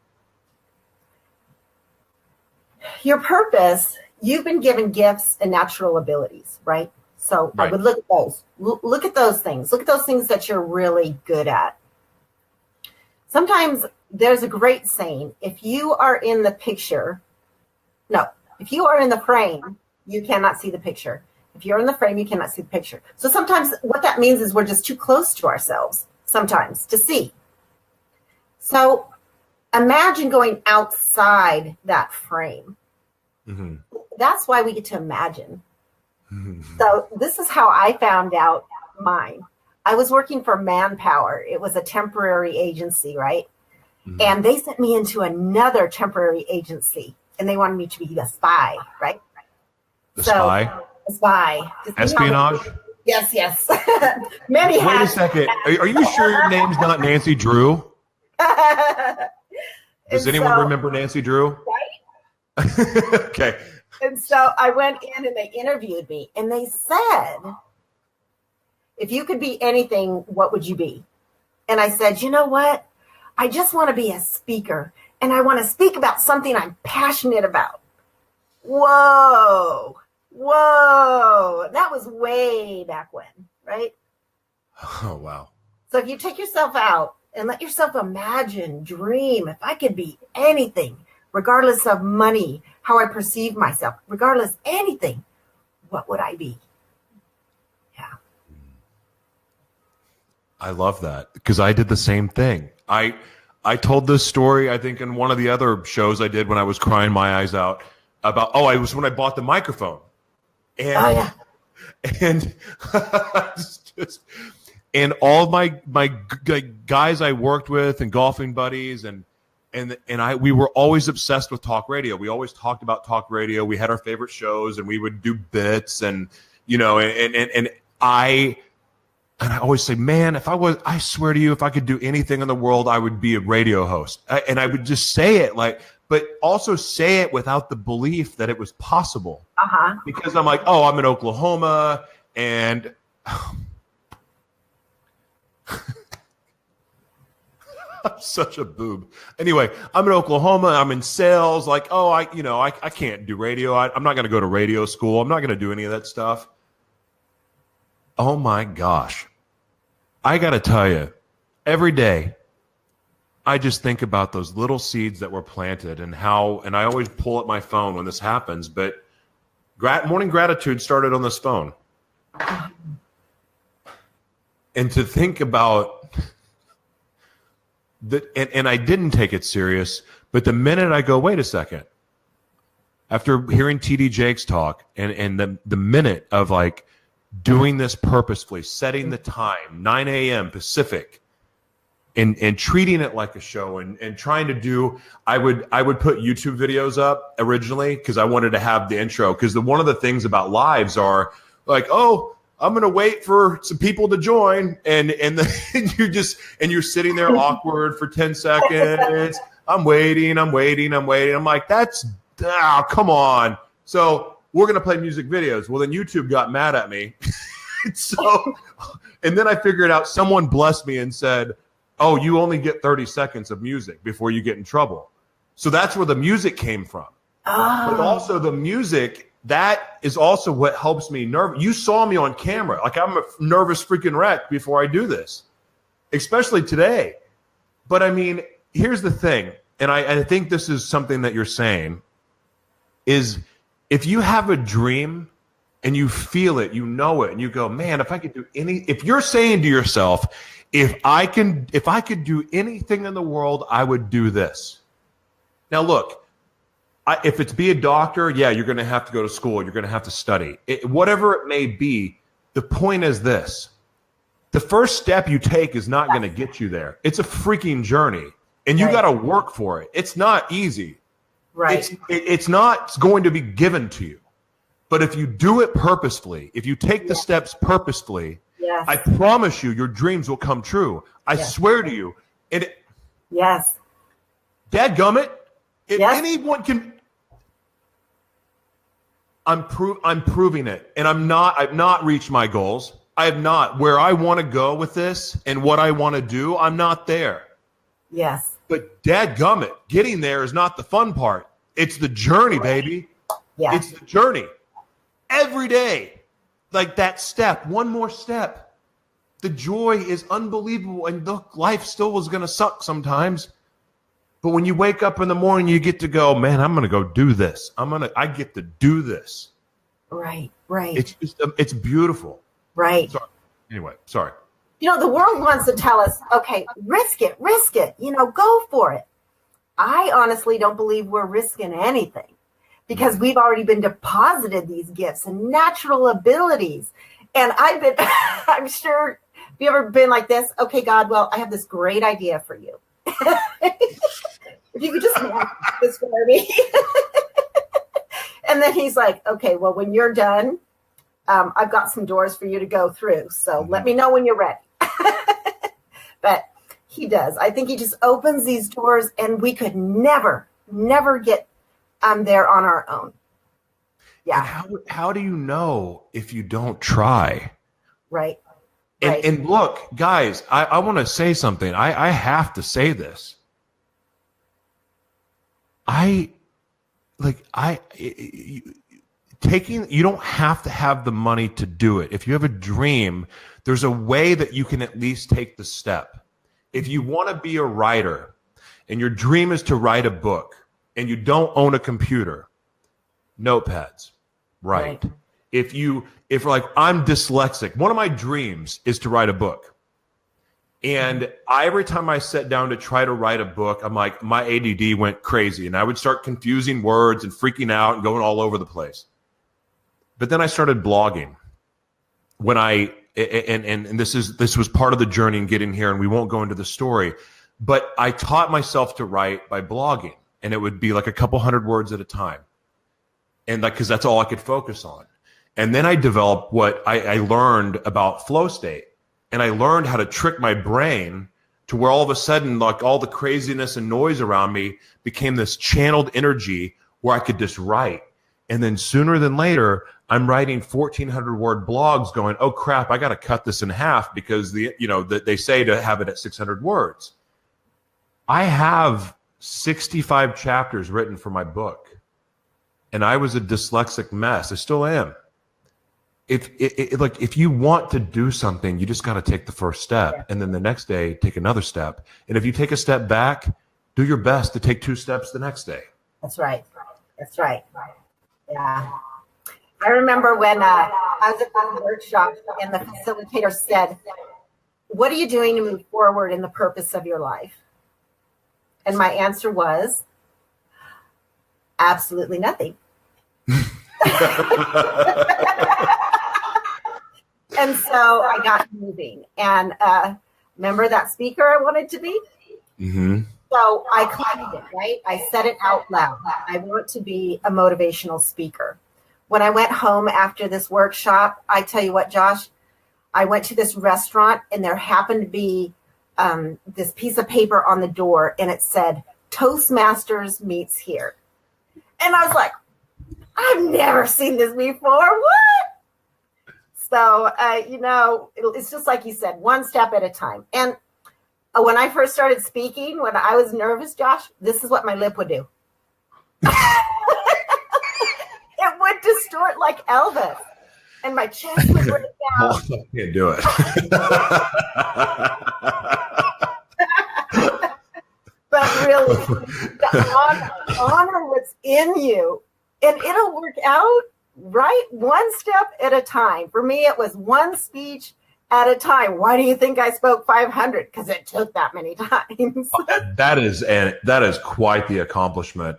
Speaker 4: Your purpose, you've been given gifts and natural abilities, right? So right. I would look at those. Look at those things. Look at those things that you're really good at. Sometimes there's a great saying, if you are in the frame, you cannot see the picture. If you're in the frame, you cannot see the picture. So sometimes what that means is we're just too close to ourselves sometimes to see. So imagine going outside that frame. Mm-hmm. That's why we get to imagine. Mm-hmm. So this is how I found out mine. I was working for Manpower. It was a temporary agency, right? Mm-hmm. And they sent me into another temporary agency, and they wanted me to be a spy, right?
Speaker 3: Spy?
Speaker 4: A spy.
Speaker 3: Espionage?
Speaker 4: Yes. Many
Speaker 3: Wait a second. Are you sure your name's not Nancy Drew? Does anyone remember Nancy Drew?
Speaker 4: Right.
Speaker 3: Okay.
Speaker 4: And so I went in and they interviewed me, and they said, if you could be anything, what would you be? And I said, you know what? I just want to be a speaker, and I want to speak about something I'm passionate about. Whoa. That was way back when, right?
Speaker 3: Oh, wow.
Speaker 4: So if you take yourself out and let yourself imagine, dream, if I could be anything, regardless of money, how I perceive myself, regardless anything, what would I be? Yeah.
Speaker 3: I love that because I did the same thing. I told this story, I think, in one of the other shows I did when I was crying my eyes out about, I was when I bought the microphone. And,
Speaker 4: Oh, yeah.
Speaker 3: And and all of my guys I worked with and golfing buddies and we were always obsessed with talk radio. We always talked about talk radio. We had our favorite shows and we would do bits and I always say, man, I swear to you, if I could do anything in the world, I would be a radio host. And I would just say it but also say it without the belief that it was possible.
Speaker 4: Uh-huh.
Speaker 3: Because I'm like, I'm in Oklahoma and I'm such a boob. Anyway, I'm in Oklahoma. I'm in sales. Like, I can't do radio. I'm not going to go to radio school. I'm not going to do any of that stuff. Oh my gosh. I got to tell you, every day, I just think about those little seeds that were planted and I always pull up my phone when this happens, but morning gratitude started on this phone. And to think about that, and I didn't take it serious, but the minute I go, wait a second, after hearing TD Jakes talk and the minute of like doing this purposefully, setting the time, 9 a.m. Pacific, and treating it like a show and trying to do, I would put YouTube videos up originally because I wanted to have the intro, because one of the things about lives are like, I'm going to wait for some people to join. And you're sitting there awkward for 10 seconds. I'm waiting. I'm like, come on. So we're going to play music videos. Well, then YouTube got mad at me. And then I figured out, someone blessed me and said, you only get 30 seconds of music before you get in trouble. So that's where the music came from. But also the music, that is also what helps me nervous. You saw me on camera. Like, I'm a nervous freaking wreck before I do this, especially today. But I mean, here's the thing. And I think this is something that you're saying is, if you have a dream and you feel it, you know it, and you go, man, if I could do if you're saying to yourself, if I could do anything in the world, I would do this. Now, look, if it's be a doctor, yeah, you're going to have to go to school. You're going to have to study. Whatever it may be, the point is this. The first step you take is not going to get you there. It's a freaking journey, and you got to work for it. It's not easy.
Speaker 4: Right.
Speaker 3: It's not going to be given to you. But if you do it purposefully, if you take the steps purposefully,
Speaker 4: yes,
Speaker 3: I promise you, your dreams will come true. I swear to you.
Speaker 4: Yes.
Speaker 3: Dadgummit, if anyone can, I'm proving it. And I've not reached my goals. I have not. Where I want to go with this and what I want to do, I'm not there.
Speaker 4: Yes.
Speaker 3: But dadgummit, getting there is not the fun part. It's the journey, baby.
Speaker 4: Yeah.
Speaker 3: It's the journey. Every day, like that step, one more step. The joy is unbelievable. And look, life still is going to suck sometimes. But when you wake up in the morning, you get to go, man, I'm going to go do this. I get to do this.
Speaker 4: Right.
Speaker 3: It's beautiful.
Speaker 4: Right.
Speaker 3: Sorry.
Speaker 4: The world wants to tell us, okay, risk it, go for it. I honestly don't believe we're risking anything, because we've already been deposited these gifts and natural abilities. And I'm sure, have you ever been like this? Okay, God, well, I have this great idea for you. If you could just manage this for me. And then he's like, okay, well, when you're done, I've got some doors for you to go through. So let me know when you're ready. But he does. I think he just opens these doors, and we could never get there on our own. Yeah.
Speaker 3: And how do you know if you don't try?
Speaker 4: Right.
Speaker 3: And look, guys, I want to say something. I have to say this. You don't have to have the money to do it. If you have a dream, there's a way that you can at least take the step. If you want to be a writer and your dream is to write a book, and you don't own a computer, notepads, right? If like I'm dyslexic, one of my dreams is to write a book. And every time I sat down to try to write a book, I'm like, my ADD went crazy and I would start confusing words and freaking out and going all over the place. But then I started blogging when and this was part of the journey in getting here, and we won't go into the story, but I taught myself to write by blogging, and it would be like a couple hundred words at a time. And like, cause that's all I could focus on. And then I developed what I learned about flow state. And I learned how to trick my brain to where all of a sudden, like all the craziness and noise around me became this channeled energy where I could just write. And then sooner than later, I'm writing 1,400 word blogs going, oh crap, I got to cut this in half because they say to have it at 600 words. I have 65 chapters written for my book. And I was a dyslexic mess. I still am. If you want to do something, you just got to take the first step, and then the next day take another step. And if you take a step back, do your best to take 2 steps the next day.
Speaker 4: That's right. Yeah. I remember when I was at the workshop and the facilitator said, what are you doing to move forward in the purpose of your life? And my answer was, absolutely nothing. And so I got moving. And remember that speaker I wanted to be?
Speaker 3: Mm-hmm.
Speaker 4: So I claimed it, right? I said it out loud. I want to be a motivational speaker. When I went home after this workshop, I tell you what, Josh, I went to this restaurant and there happened to be this piece of paper on the door and it said, Toastmasters meets here. And I was like, I've never seen this before. What? So, it's just like you said, one step at a time. And when I first started speaking, when I was nervous, Josh, this is what my lip would do. It would distort like Elvis. And my chest would break down.
Speaker 3: I can't do it.
Speaker 4: But really, honor what's in you. And it'll work out. Right? One step at a time. For me, it was one speech at a time. Why do you think I spoke 500? Because it took that many times.
Speaker 3: That is quite the accomplishment.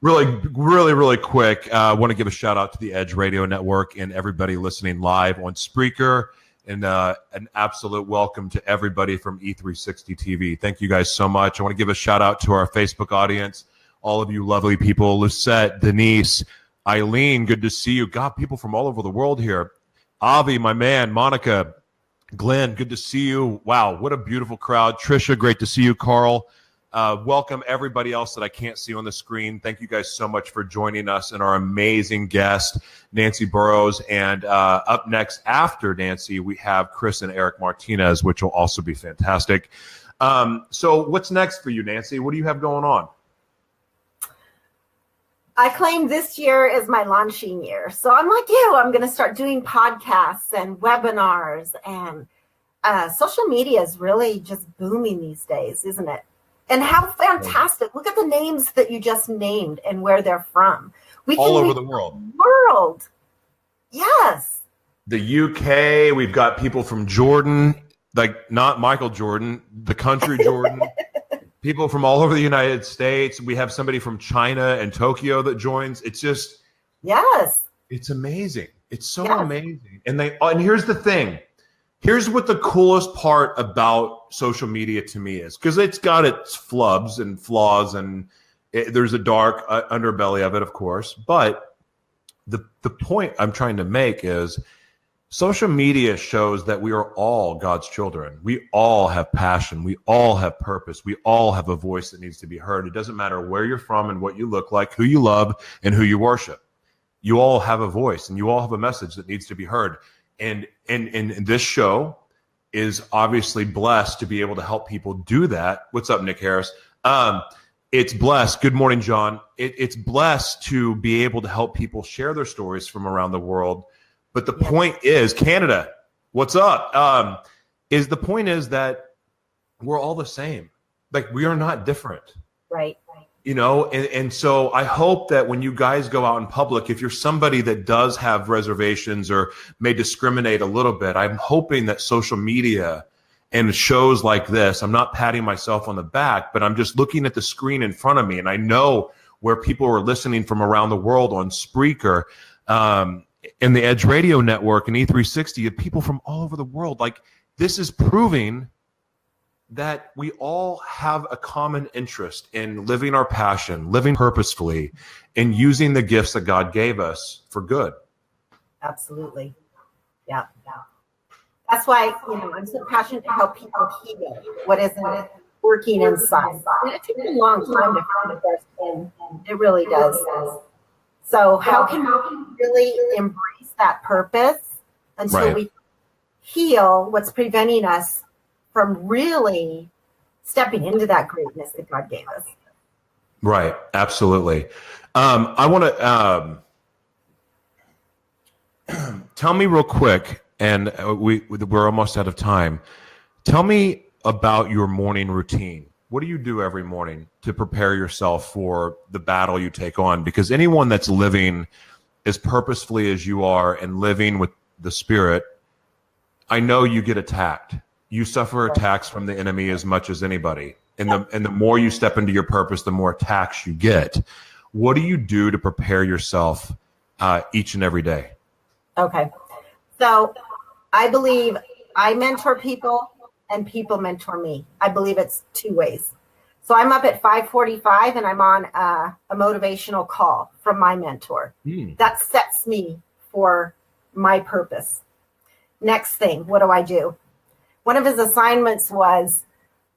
Speaker 3: Really quick, I want to give a shout out to the Edge Radio Network and everybody listening live on Spreaker, and an absolute welcome to everybody from E360 TV. Thank you guys so much. I want to give a shout out to our Facebook audience, all of you lovely people, Lucette, Denise, Eileen, good to see you. God, people from all over the world here. Avi, my man, Monica, Glenn, good to see you. Wow, what a beautiful crowd. Trisha, great to see you. Carl, welcome everybody else that I can't see on the screen. Thank you guys so much for joining us and our amazing guest, Nancy Burrows. And up next after Nancy, we have Chris and Eric Martinez, which will also be fantastic. So what's next for you, Nancy? What do you have going on?
Speaker 4: I claim this year is my launching year. So I'm like you, I'm going to start doing podcasts and webinars, and social media is really just booming these days, isn't it? And how fantastic. Look at the names that you just named and where they're from. We can
Speaker 3: all over the world.
Speaker 4: Yes.
Speaker 3: The UK, we've got people from Jordan, like not Michael Jordan, the country Jordan. People from all over the United States. We have somebody from China and Tokyo that joins. It's just,
Speaker 4: yes,
Speaker 3: it's amazing. It's so amazing. And here's the thing. Here's what the coolest part about social media to me is, because it's got its flubs and flaws, and there's a dark underbelly of it, of course. But the point I'm trying to make is, social media shows that we are all God's children. We all have passion. We all have purpose. We all have a voice that needs to be heard. It doesn't matter where you're from and what you look like, who you love, and who you worship. You all have a voice, and you all have a message that needs to be heard. And this show is obviously blessed to be able to help people do that. What's up, Nick Harris? It's blessed. Good morning, John. It's blessed to be able to help people share their stories from around the world. But the point is, Canada, what's up? The point is that we're all the same. Like, we are not different.
Speaker 4: Right.
Speaker 3: And so I hope that when you guys go out in public, if you're somebody that does have reservations or may discriminate a little bit, I'm hoping that social media and shows like this, I'm not patting myself on the back, but I'm just looking at the screen in front of me. And I know where people are listening from around the world on Spreaker, in the Edge Radio Network and E360, people from all over the world. Like, this is proving that we all have a common interest in living our passion, living purposefully, and using the gifts that God gave us for good.
Speaker 4: Absolutely. Yeah. That's why, I'm so passionate to help people heal what isn't working inside. And it took me a long time to find it, and it really does. So how can we really embrace that purpose until we heal what's preventing us from really stepping into that greatness that God gave us?
Speaker 3: Right. Absolutely. I want to tell me real quick, and we're almost out of time. Tell me about your morning routine. What do you do every morning to prepare yourself for the battle you take on? Because anyone that's living as purposefully as you are and living with the Spirit, I know you get attacked. You suffer attacks from the enemy as much as anybody. And the more you step into your purpose, the more attacks you get. What do you do to prepare yourself each and every day? Okay.
Speaker 4: So I believe I mentor people and people mentor me. I believe it's two ways. So I'm up at 5:45 and I'm on a motivational call from my mentor. That sets me for my purpose. Next thing, what do? One of his assignments was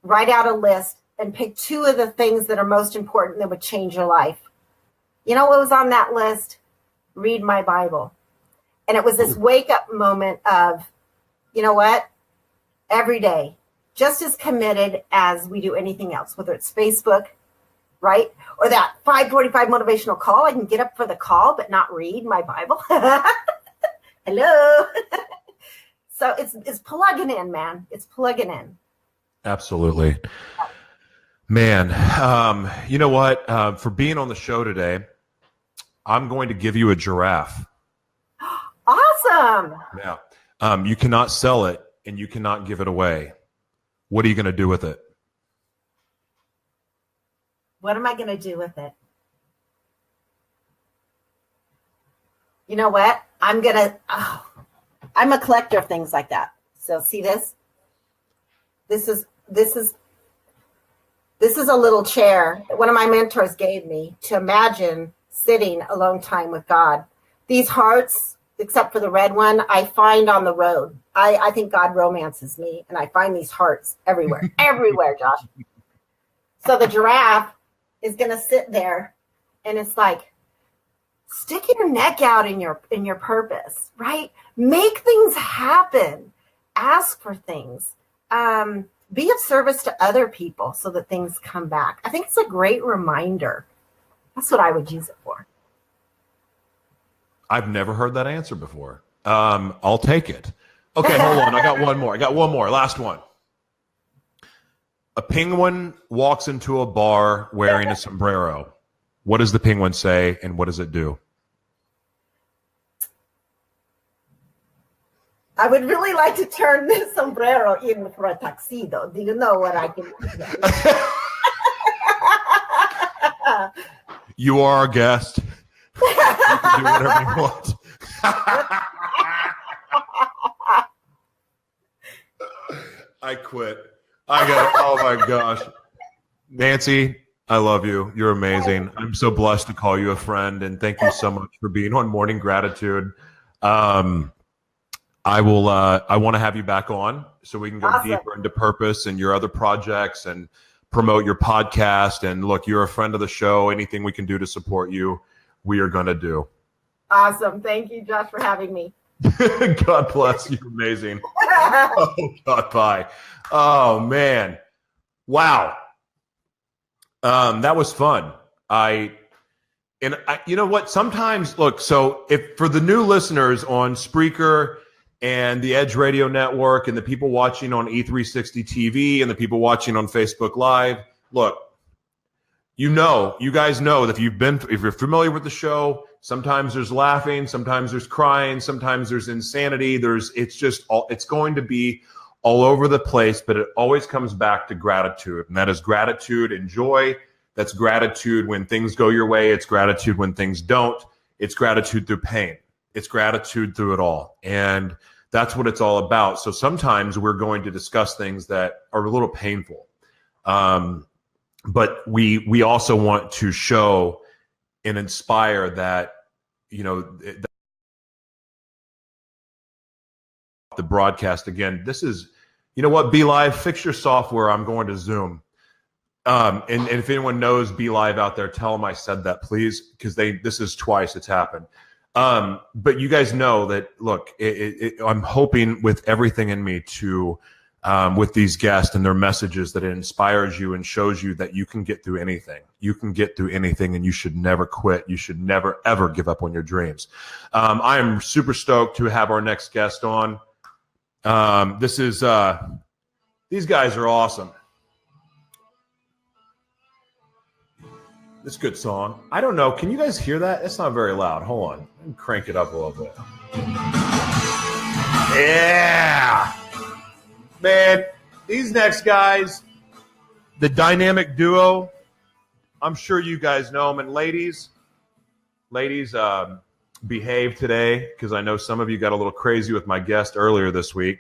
Speaker 4: write out a list and pick 2 of the things that are most important that would change your life. You know what was on that list? Read my Bible. And it was this wake up moment of, you know what? Every day, just as committed as we do anything else, whether it's Facebook, right? Or that 5:45 motivational call. I can get up for the call, but not read my Bible. Hello. So it's plugging in, man. It's plugging in.
Speaker 3: Absolutely. Man, you know what? For being on the show today, I'm going to give you a giraffe.
Speaker 4: Awesome.
Speaker 3: Yeah. You cannot sell it and you cannot give it away. What are you going to do with it?
Speaker 4: What am I going to do with it? You know what? I'm a collector of things like that. So see this? This is a little chair that one of my mentors gave me to imagine sitting alone time with God. These hearts, except for the red one, I find on the road. I think God romances me, and I find these hearts everywhere. Everywhere, Josh. So the giraffe is going to sit there, and it's like, stick your neck out in your purpose, right? Make things happen. Ask for things. Be of service to other people so that things come back. I think it's a great reminder. That's what I would use it for.
Speaker 3: I've never heard that answer before. I'll take it. Okay, hold on. I got one more. Last one. A penguin walks into a bar wearing a sombrero. What does the penguin say, and what does it do?
Speaker 4: I would really like to turn this sombrero in for a tuxedo. Do you know what I can do?
Speaker 3: You are our guest. You can do whatever you want. I quit. Oh my gosh. Nancy, I love you. You're amazing. I'm so blessed to call you a friend, and thank you so much for being on Morning Gratitude. I want to have you back on so we can go deeper into purpose and your other projects and promote your podcast. And look, you're a friend of the show. Anything we can do to support you, we are going to do.
Speaker 4: Awesome. Thank you, Josh, for having me.
Speaker 3: God bless you. Amazing. Oh, God, bye. Oh, man. Wow. That was fun. You know what? Sometimes, look, so if for the new listeners on Spreaker and the Edge Radio Network and the people watching on E360 TV and the people watching on Facebook Live, look, you guys know that if you're familiar with the show, sometimes there's laughing, sometimes there's crying, sometimes there's insanity. It's going to be all over the place, but it always comes back to gratitude. And that is gratitude and joy. That's gratitude when things go your way. It's gratitude when things don't. It's gratitude through pain. It's gratitude through it all. And that's what it's all about. So sometimes we're going to discuss things that are a little painful. But we also want to show and inspire that, the broadcast again. This is, Be Live, fix your software. I'm going to Zoom. And if anyone knows Be Live out there, tell them I said that, please, because this is twice it's happened. But you guys know that, look, I'm hoping with everything in me to, with these guests and their messages, that it inspires you and shows you that you can get through anything. You can get through anything, and you should never quit. You should never, ever give up on your dreams. I am super stoked to have our next guest on. These guys are awesome. This good song. I don't know. Can you guys hear that? It's not very loud. Hold on. Let me crank it up a little bit. Yeah. Man, these next guys, the dynamic duo, I'm sure you guys know them. And ladies, behave today, because I know some of you got a little crazy with my guest earlier this week.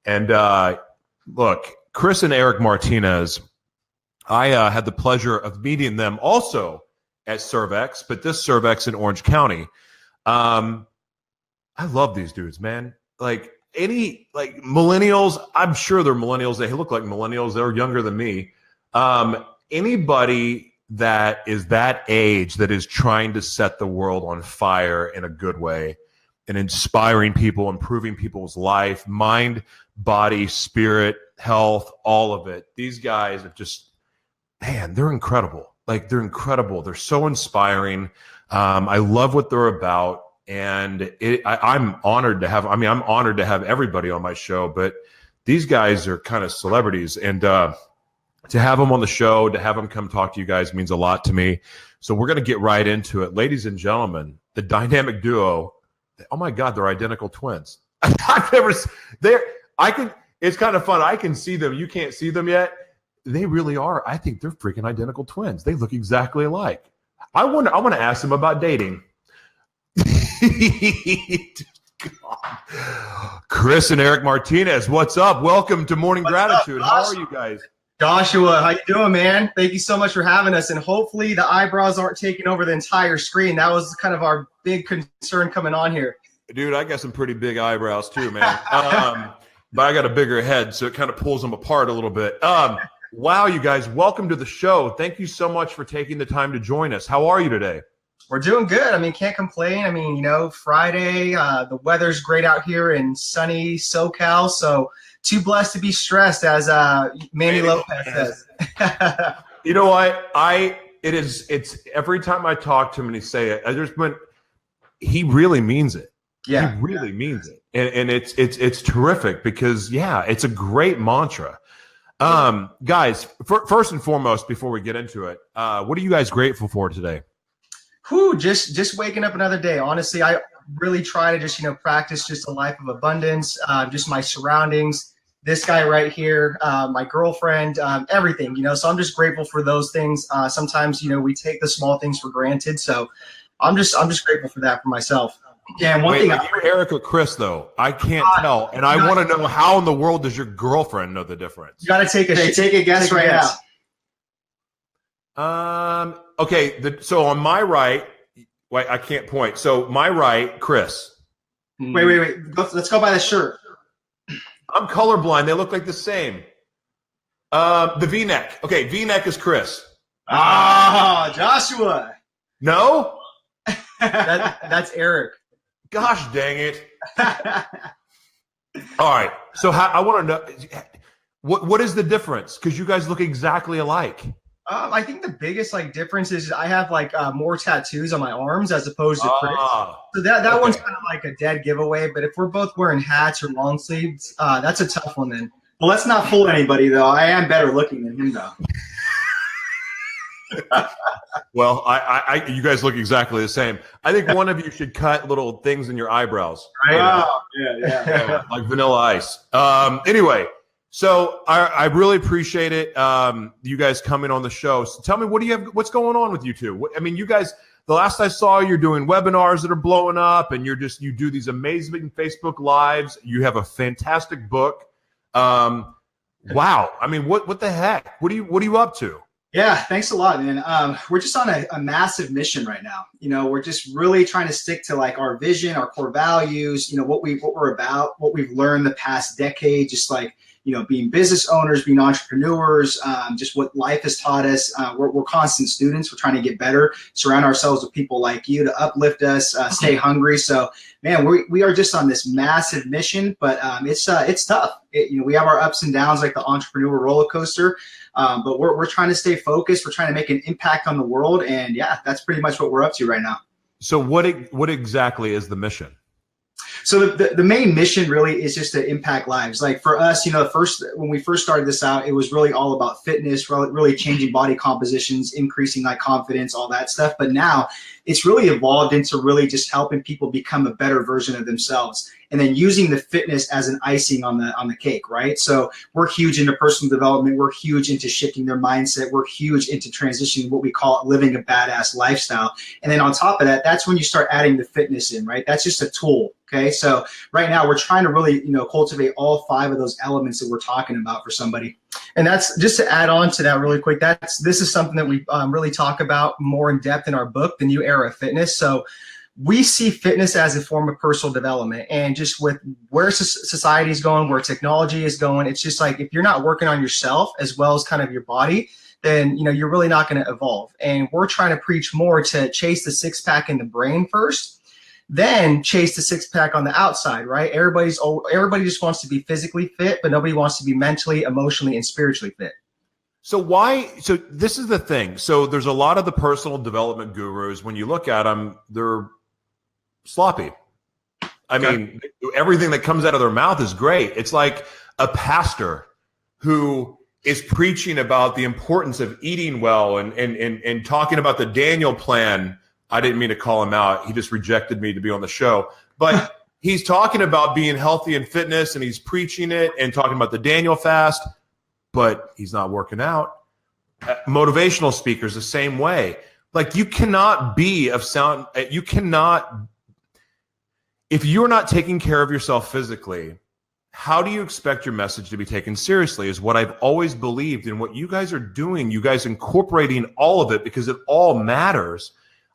Speaker 3: And look, Chris and Eric Martinez, I had the pleasure of meeting them also at Cervex, but this Cervex in Orange County. I love these dudes, man. Like millennials, I'm sure they're millennials. They look like millennials. They're younger than me. Anybody that is that age that is trying to set the world on fire in a good way and inspiring people, improving people's life, mind, body, spirit, health, all of it. These guys are just, man, they're incredible. Like, they're incredible. They're so inspiring. I love what they're about. And I'm honored to have, I'm honored to have everybody on my show, but these guys are kind of celebrities. And to have them on the show, to have them come talk to you guys means a lot to me. So we're going to get right into it. Ladies and gentlemen, the dynamic duo. Oh my God, they're identical twins. It's kind of fun. I can see them. You can't see them yet. They really are. I think they're freaking identical twins. They look exactly alike. I want to ask them about dating. Chris and Eric Martinez, what's up? Welcome to Morning Gratitude. How are you guys?
Speaker 5: Joshua, how you doing, man? Thank you so much for having us. And hopefully the eyebrows aren't taking over the entire screen. That was kind of our big concern coming on here.
Speaker 3: Dude, I got some pretty big eyebrows too, man. But I got a bigger head, so it kind of pulls them apart a little bit. Wow, you guys, welcome to the show. Thank you so much for taking the time to join us. How are you today?
Speaker 5: We're doing good. I mean, can't complain. I mean, Friday, the weather's great out here in sunny SoCal, so too blessed to be stressed, as Manny Lopez says.
Speaker 3: You know what? It's every time I talk to him and he say it, he really means it.
Speaker 5: Yeah.
Speaker 3: He really means it. And it's terrific because, yeah, it's a great mantra. Guys, first and foremost, before we get into it, what are you guys grateful for today?
Speaker 5: Just waking up another day. Honestly, I really try to just, practice just a life of abundance, just my surroundings, this guy right here, my girlfriend, everything, so I'm just grateful for those things. Sometimes, we take the small things for granted. So I'm just grateful for that for myself. Yeah. And one thing,
Speaker 3: are you Eric or Chris though? I can't tell. And I want to know, how in the world does your girlfriend know the difference?
Speaker 5: You got to take a guess right
Speaker 3: now. Okay. So on my right, wait, I can't point. So my right, Chris.
Speaker 5: Wait. Let's go by the shirt.
Speaker 3: I'm colorblind. They look like the same. The V-neck. Okay, V-neck is Chris.
Speaker 5: Joshua.
Speaker 3: No?
Speaker 5: That's Eric.
Speaker 3: Gosh dang it. All right. So I want to know, what is the difference? Because you guys look exactly alike.
Speaker 5: I think the biggest difference is I have more tattoos on my arms as opposed to Chris. So that one's kind of like a dead giveaway. But if we're both wearing hats or long sleeves, that's a tough one then.
Speaker 6: Well, let's not fool anybody though. I am better looking than him though.
Speaker 3: Well, you guys look exactly the same. I think one of you should cut little things in your eyebrows.
Speaker 5: Right?
Speaker 6: Oh, yeah.
Speaker 3: Like Vanilla Ice. Anyway, so I really appreciate it. You guys coming on the show. So tell me, what's going on with you two? I mean, you guys, the last I saw, you're doing webinars that are blowing up, and you do these amazing Facebook Lives. You have a fantastic book. Wow. I mean, what the heck? What are you up to?
Speaker 6: Yeah, thanks a lot, man. We're just on a massive mission right now. We're just really trying to stick to like our vision, our core values, what we're about, what we've learned the past decade, just like, being business owners, being entrepreneurs, just what life has taught us. We're constant students. We're trying to get better, surround ourselves with people like you to uplift us, stay hungry. So, man, we are just on this massive mission, but it's tough. We have our ups and downs like the entrepreneur roller coaster. But we're trying to stay focused. We're trying to make an impact on the world. And yeah, that's pretty much what we're up to right now.
Speaker 3: So what exactly is the mission?
Speaker 6: So the main mission really is just to impact lives. Like for us, when we first started this out, it was really all about fitness, really changing body compositions, increasing like confidence, all that stuff. But now it's really evolved into really just helping people become a better version of themselves, and then using the fitness as an icing on the cake, right? So we're huge into personal development. We're huge into shifting their mindset. We're huge into transitioning what we call living a badass lifestyle. And then on top of that, that's when you start adding the fitness in, right? That's just a tool. Okay, so right now we're trying to really, cultivate all 5 of those elements that we're talking about for somebody.
Speaker 5: And that's just to add on to that really quick. This is something that we really talk about more in depth in our book, The New Era of Fitness. So we see fitness as a form of personal development, and just with where society is going, where technology is going, it's just like if you're not working on yourself as well as kind of your body, then you're really not going to evolve. And we're trying to preach more to chase the 6-pack in the brain first, then chase the 6-pack on the outside, right? Everybody just wants to be physically fit, but nobody wants to be mentally, emotionally, and spiritually fit.
Speaker 3: So this is the thing. So there's a lot of the personal development gurus, when you look at them, they're sloppy. I mean, everything that comes out of their mouth is great. It's like a pastor who is preaching about the importance of eating well and talking about the Daniel plan. I didn't mean to call him out. He just rejected me to be on the show. But he's talking about being healthy and fitness, and he's preaching it and talking about the Daniel fast, but he's not working out. Motivational speakers the same way. Like you cannot if you're not taking care of yourself physically, how do you expect your message to be taken seriously is what I've always believed. And what you guys are doing, you guys incorporating all of it because it all matters.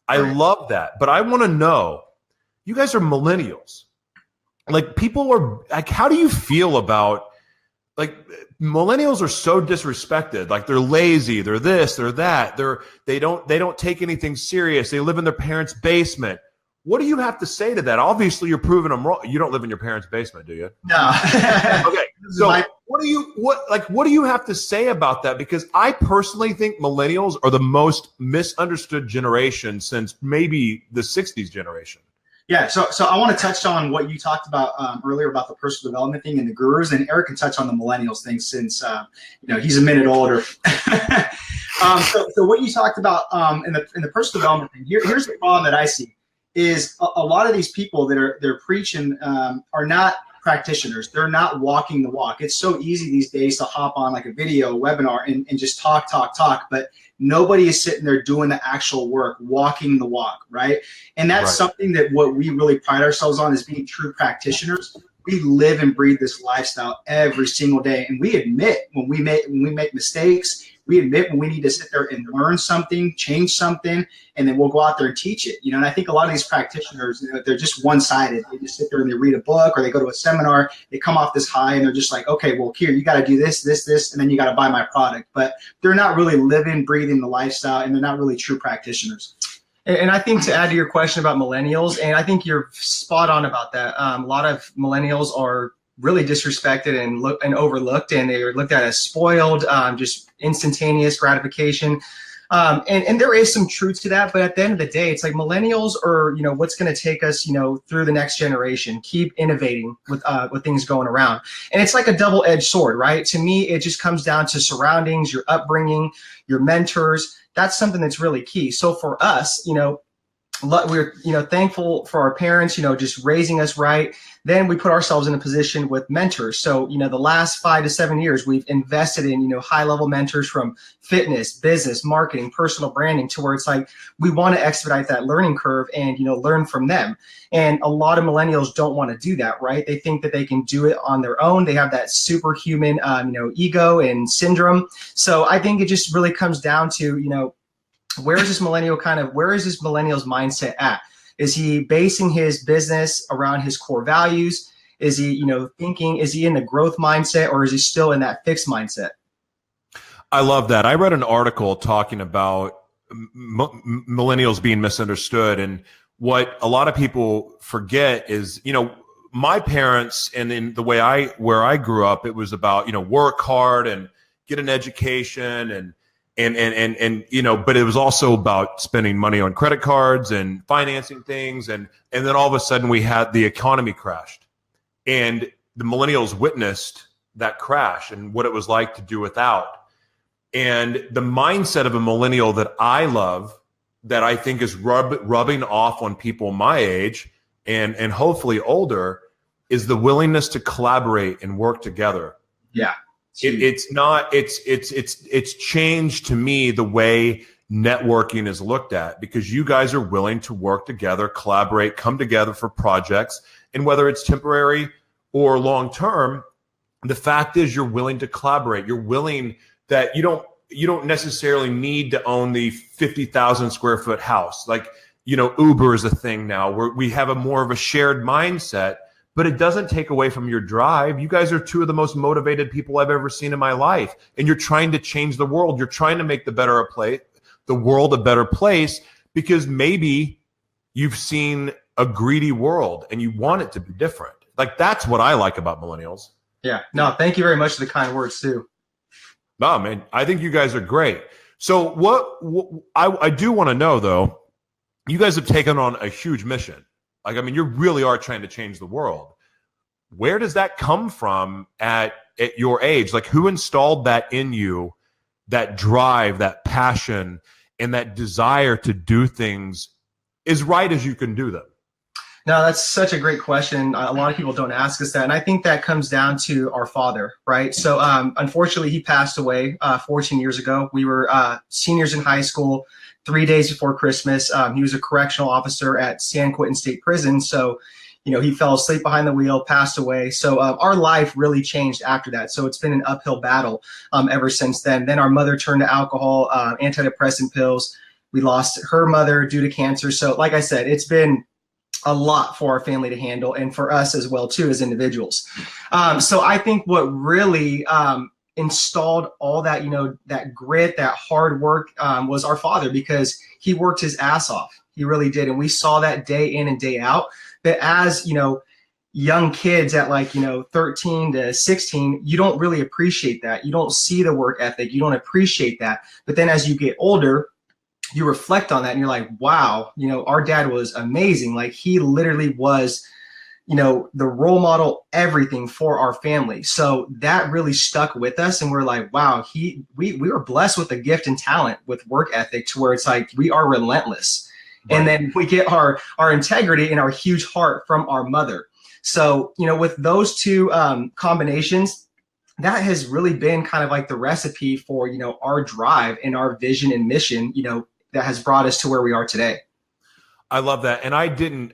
Speaker 3: I love that. But I want to know, you guys are millennials. Like people are like, how do you feel about like millennials are so disrespected. Like they're lazy, they're this, they're that. They don't take anything serious. They live in their parents' basement. What do you have to say to that? Obviously you're proving them wrong. You don't live in your parents' basement, do you?
Speaker 6: No.
Speaker 3: Okay. So what do you have to say about that? Because I personally think millennials are the most misunderstood generation since maybe the 60s generation.
Speaker 6: Yeah, so I want to touch on what you talked about earlier about the personal development thing and the gurus, and Eric can touch on the millennials thing since he's a minute older. So what you talked about in the personal development thing, here's the problem that I see is a lot of these people that they're preaching are not practitioners. They're not walking the walk. It's so easy these days to hop on like a video, a webinar, and just talk, but nobody is sitting there doing the actual work, walking the walk, right? And that's something that what we really pride ourselves on is being true practitioners. We live and breathe this lifestyle every single day. And we admit when we make mistakes, we admit when we need to sit there and learn something, change something, and then we'll go out there and teach it. And I think a lot of these practitioners, they're just one-sided. They just sit there and they read a book or they go to a seminar, they come off this high and they're just like, okay, well, here, you got to do this, and then you got to buy my product. But they're not really living, breathing the lifestyle, and they're not really true practitioners.
Speaker 5: And I think to add to your question about millennials, and I think you're spot on about that. A lot of millennials are really disrespected and overlooked, and they are looked at as spoiled, just instantaneous gratification. And there is some truth to that, but at the end of the day, it's like millennials are, what's going to take us, through the next generation, keep innovating with things going around. And it's like a double-edged sword, right? To me, it just comes down to surroundings, your upbringing, your mentors, that's something that's really key. So for us, we're thankful for our parents, just raising us right. Then we put ourselves in a position with mentors. So the last 5 to 7 years we've invested in high level mentors from fitness, business, marketing, personal branding, to where it's like we want to expedite that learning curve and learn from them. And a lot of millennials don't want to do that, right? They think that they can do it on their own. They have that superhuman ego and syndrome. So I think it just really comes down to where is this millennial's mindset at? Is he basing his business around his core values? Is he, is he in the growth mindset, or is he still in that fixed mindset?
Speaker 3: I love that. I read an article talking about millennials being misunderstood. And what a lot of people forget is, my parents, and in the way where I grew up, it was about, work hard and get an education and but it was also about spending money on credit cards and financing things. And then all of a sudden we had the economy crashed, and the millennials witnessed that crash and what it was like to do without. And the mindset of a millennial that I love, that I think is rubbing off on people my age and hopefully older, is the willingness to collaborate and work together.
Speaker 5: Yeah.
Speaker 3: It's changed to me the way networking is looked at, because you guys are willing to work together, collaborate, come together for projects. And whether it's temporary or long term, the fact is you're willing to collaborate. You're willing that you don't necessarily need to own the 50,000 square foot house. Like, Uber is a thing now where we have a more of a shared mindset. But it doesn't take away from your drive. You guys are two of the most motivated people I've ever seen in my life. And you're trying to change the world. You're trying to make the world a better place, because maybe you've seen a greedy world and you want it to be different. Like, that's what I like about millennials.
Speaker 5: Yeah. No, thank you very much for the kind words too.
Speaker 3: No, man, I think you guys are great. So what I do want to know, though, you guys have taken on a huge mission. Like, I mean, you really are trying to change the world. Where does that come from at your age? Like, who installed that in you, that drive, that passion, and that desire to do things as right as you can do them?
Speaker 5: No, that's such a great question. A lot of people don't ask us that. And I think that comes down to our father, right? So unfortunately, he passed away 14 years ago. We were seniors in high school, 3 days before Christmas. He was a correctional officer at San Quentin State Prison. So, he fell asleep behind the wheel, passed away. So our life really changed after that. So it's been an uphill battle ever since then. Then our mother turned to alcohol, antidepressant pills. We lost her mother due to cancer. So like I said, it's been a lot for our family to handle, and for us as well too as individuals. So I think what really installed all that, that grit, that hard work was our father, because he worked his ass off. He really did. And we saw that day in and day out. But as, young kids at 13 to 16, you don't really appreciate that. You don't see the work ethic. You don't appreciate that. But then as you get older, you reflect on that and you're like, wow, our dad was amazing. Like, he literally was, the role model, everything for our family. So that really stuck with us. And we're like, wow, we were blessed with a gift and talent with work ethic, to where it's like, we are relentless. Right. And then we get our integrity and our huge heart from our mother. So, with those two combinations, that has really been kind of like the recipe for, our drive and our vision and mission, that has brought us to where we are today.
Speaker 3: I love that. And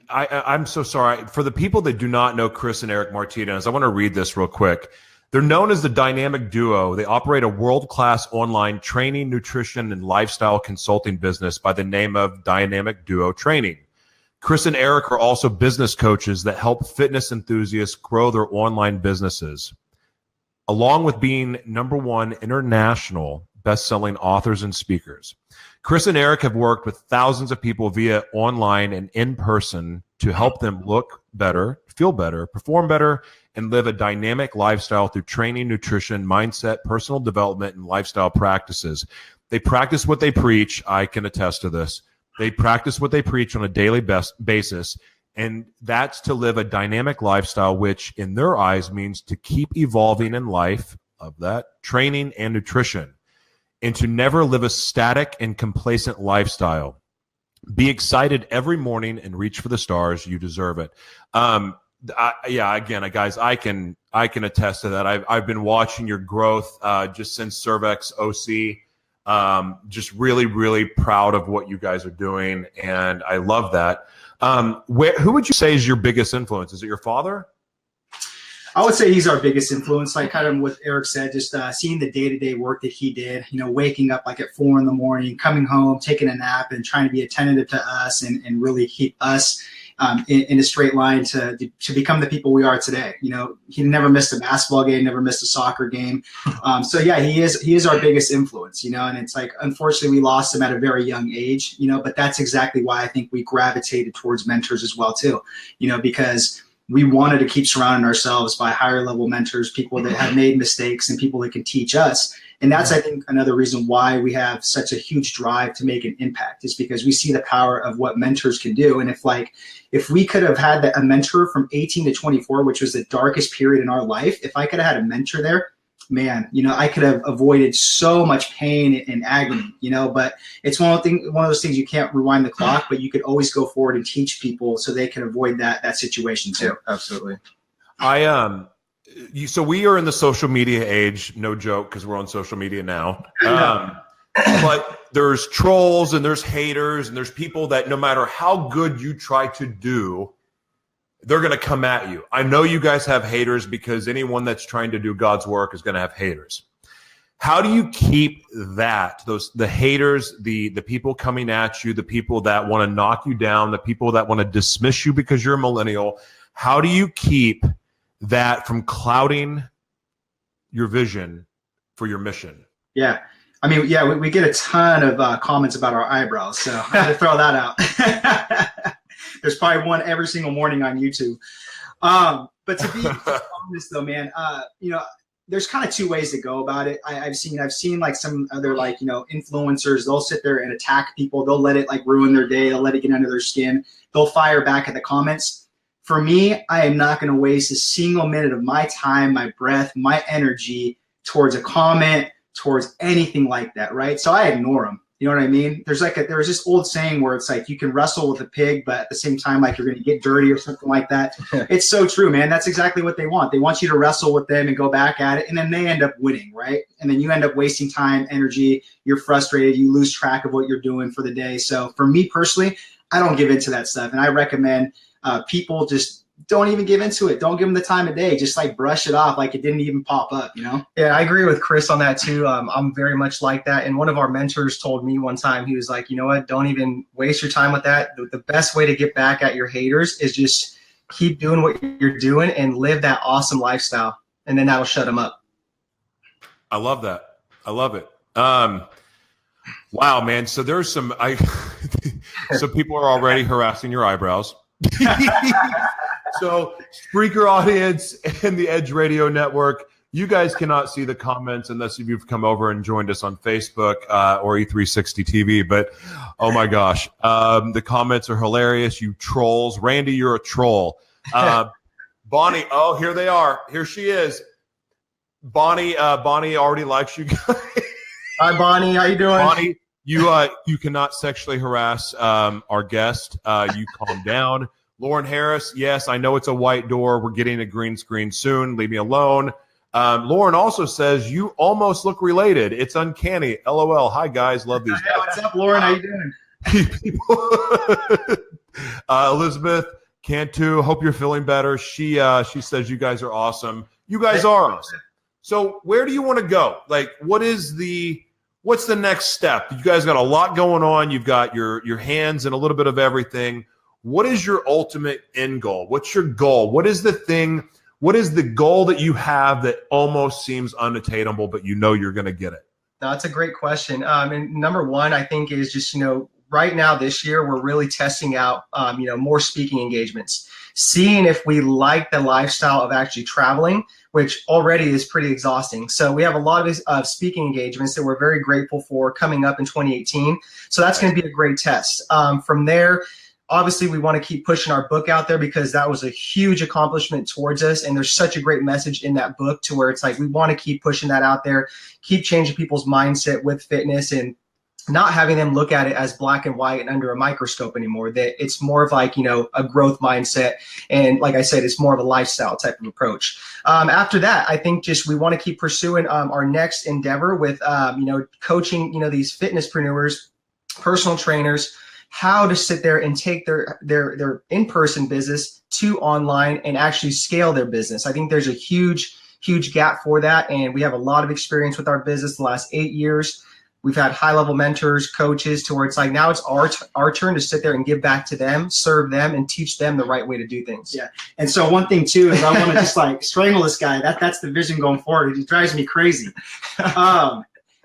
Speaker 3: I'm so sorry. For the people that do not know Chris and Eric Martinez, I want to read this real quick. They're known as the Dynamic Duo. They operate a world-class online training, nutrition, and lifestyle consulting business by the name of Dynamic Duo Training. Chris and Eric are also business coaches that help fitness enthusiasts grow their online businesses. Along with being #1 international best-selling authors and speakers, Chris and Eric have worked with thousands of people via online and in person to help them look better, feel better, perform better, and live a dynamic lifestyle through training, nutrition, mindset, personal development, and lifestyle practices. They practice what they preach. I can attest to this. They practice what they preach on a daily basis, and that's to live a dynamic lifestyle, which in their eyes means to keep evolving in life, of that, training and nutrition. and to never live a static and complacent lifestyle. Be excited every morning and reach for the stars. You deserve it. Again, guys, I can attest to that. I've been watching your growth just since Cervex OC. Just really, really proud of what you guys are doing, and I love that. Who would you say is your biggest influence? Is it your father?
Speaker 6: I would say he's our biggest influence. Like kind of what Eric said, just seeing the day-to-day work that he did, waking up like at 4 a.m, coming home, taking a nap, and trying to be attentive to us and really keep us in a straight line to become the people we are today. He never missed a basketball game, never missed a soccer game. So yeah, he is our biggest influence, and it's like, unfortunately we lost him at a very young age, but that's exactly why I think we gravitated towards mentors as well too, because we wanted to keep surrounding ourselves by higher level mentors, people that have made mistakes and people that can teach us. And that's, I think, another reason why we have such a huge drive to make an impact, is because we see the power of what mentors can do. And if we could have had a mentor from 18 to 24, which was the darkest period in our life, if I could have had a mentor there, man, I could have avoided so much pain and agony, but it's one of those things you can't rewind the clock, but you could always go forward and teach people so they can avoid that situation too.
Speaker 5: Absolutely.
Speaker 3: So we are in the social media age, no joke, because we're on social media now. But there's trolls and there's haters and there's people that no matter how good you try to do, they're going to come at you. I know you guys have haters because anyone that's trying to do God's work is going to have haters. How do you keep the haters, the people coming at you, the people that want to knock you down, the people that want to dismiss you because you're a millennial? How do you keep that from clouding your vision for your mission?
Speaker 6: Yeah. I mean, yeah, we get a ton of comments about our eyebrows, so I had to throw that out. There's probably one every single morning on YouTube. But to be honest, though, man, there's kind of two ways to go about it. I've seen like some other influencers. They'll sit there and attack people. They'll let it ruin their day. They'll let it get under their skin. They'll fire back at the comments. For me, I am not going to waste a single minute of my time, my breath, my energy towards a comment, towards anything like that, right? So I ignore them. You know what I mean? There's this old saying where it's like you can wrestle with a pig, but at the same time, you're going to get dirty or something like that. It's so true, man. That's exactly what they want. They want you to wrestle with them and go back at it, and then they end up winning, right? And then you end up wasting time, energy. You're frustrated. You lose track of what you're doing for the day. So for me personally, I don't give into that stuff, and I recommend people just don't even give into it. Don't give them the time of day. Just brush it off like it didn't even pop up, Yeah,
Speaker 5: I agree with Chris on that too. I'm very much like that. And one of our mentors told me one time, he was like, you know what, don't even waste your time with that. The best way to get back at your haters is just keep doing what you're doing and live that awesome lifestyle. And then that'll shut them up.
Speaker 3: I love that. I love it. Wow, man. So there's so people are already harassing your eyebrows. So, Spreaker audience and the Edge Radio Network, you guys cannot see the comments unless you've come over and joined us on Facebook or E360 TV. But, oh my gosh, the comments are hilarious. You trolls. Randy, you're a troll. Bonnie, oh, here they are. Here she is. Bonnie already likes you guys.
Speaker 5: Hi, Bonnie. How you doing?
Speaker 3: Bonnie, you cannot sexually harass our guest. You calm down. Lauren Harris, yes, I know it's a white door. We're getting a green screen soon. Leave me alone. Lauren also says, you almost look related. It's uncanny. LOL. Hi, guys. Love these guys.
Speaker 6: What's up, Lauren? How you doing?
Speaker 3: Elizabeth Cantu, hope you're feeling better. She says you guys are awesome. You guys are awesome. So where do you want to go? What's the next step? You guys got a lot going on. You've got your hands in a little bit of everything. What is your ultimate end goal? What's your goal? What is the goal that you have that almost seems unattainable, but you're going to get it?
Speaker 5: That's a great question. And number one, I think, is just, right now this year, we're really testing out, more speaking engagements, seeing if we like the lifestyle of actually traveling, which already is pretty exhausting. So we have a lot of speaking engagements that we're very grateful for coming up in 2018. So that's going to be a great test. From there, Obviously, we want to keep pushing our book out there because that was a huge accomplishment towards us. And there's such a great message in that book to where it's like we want to keep pushing that out there, keep changing people's mindset with fitness and not having them look at it as black and white and under a microscope anymore. That it's more of like, a growth mindset. And like I said, it's more of a lifestyle type of approach. After that, I think just we want to keep pursuing our next endeavor with, coaching, these fitnesspreneurs, personal trainers, how to sit there and take their in-person business to online and actually scale their business. I think there's a huge gap for that. And we have a lot of experience with our business the last 8 years. We've had high-level mentors, coaches, to where it's like now it's our turn to sit there and give back to them, serve them, and teach them the right way to do things.
Speaker 6: Yeah. And so one thing, too, is I want to just like strangle this guy. That's the vision going forward. It drives me crazy.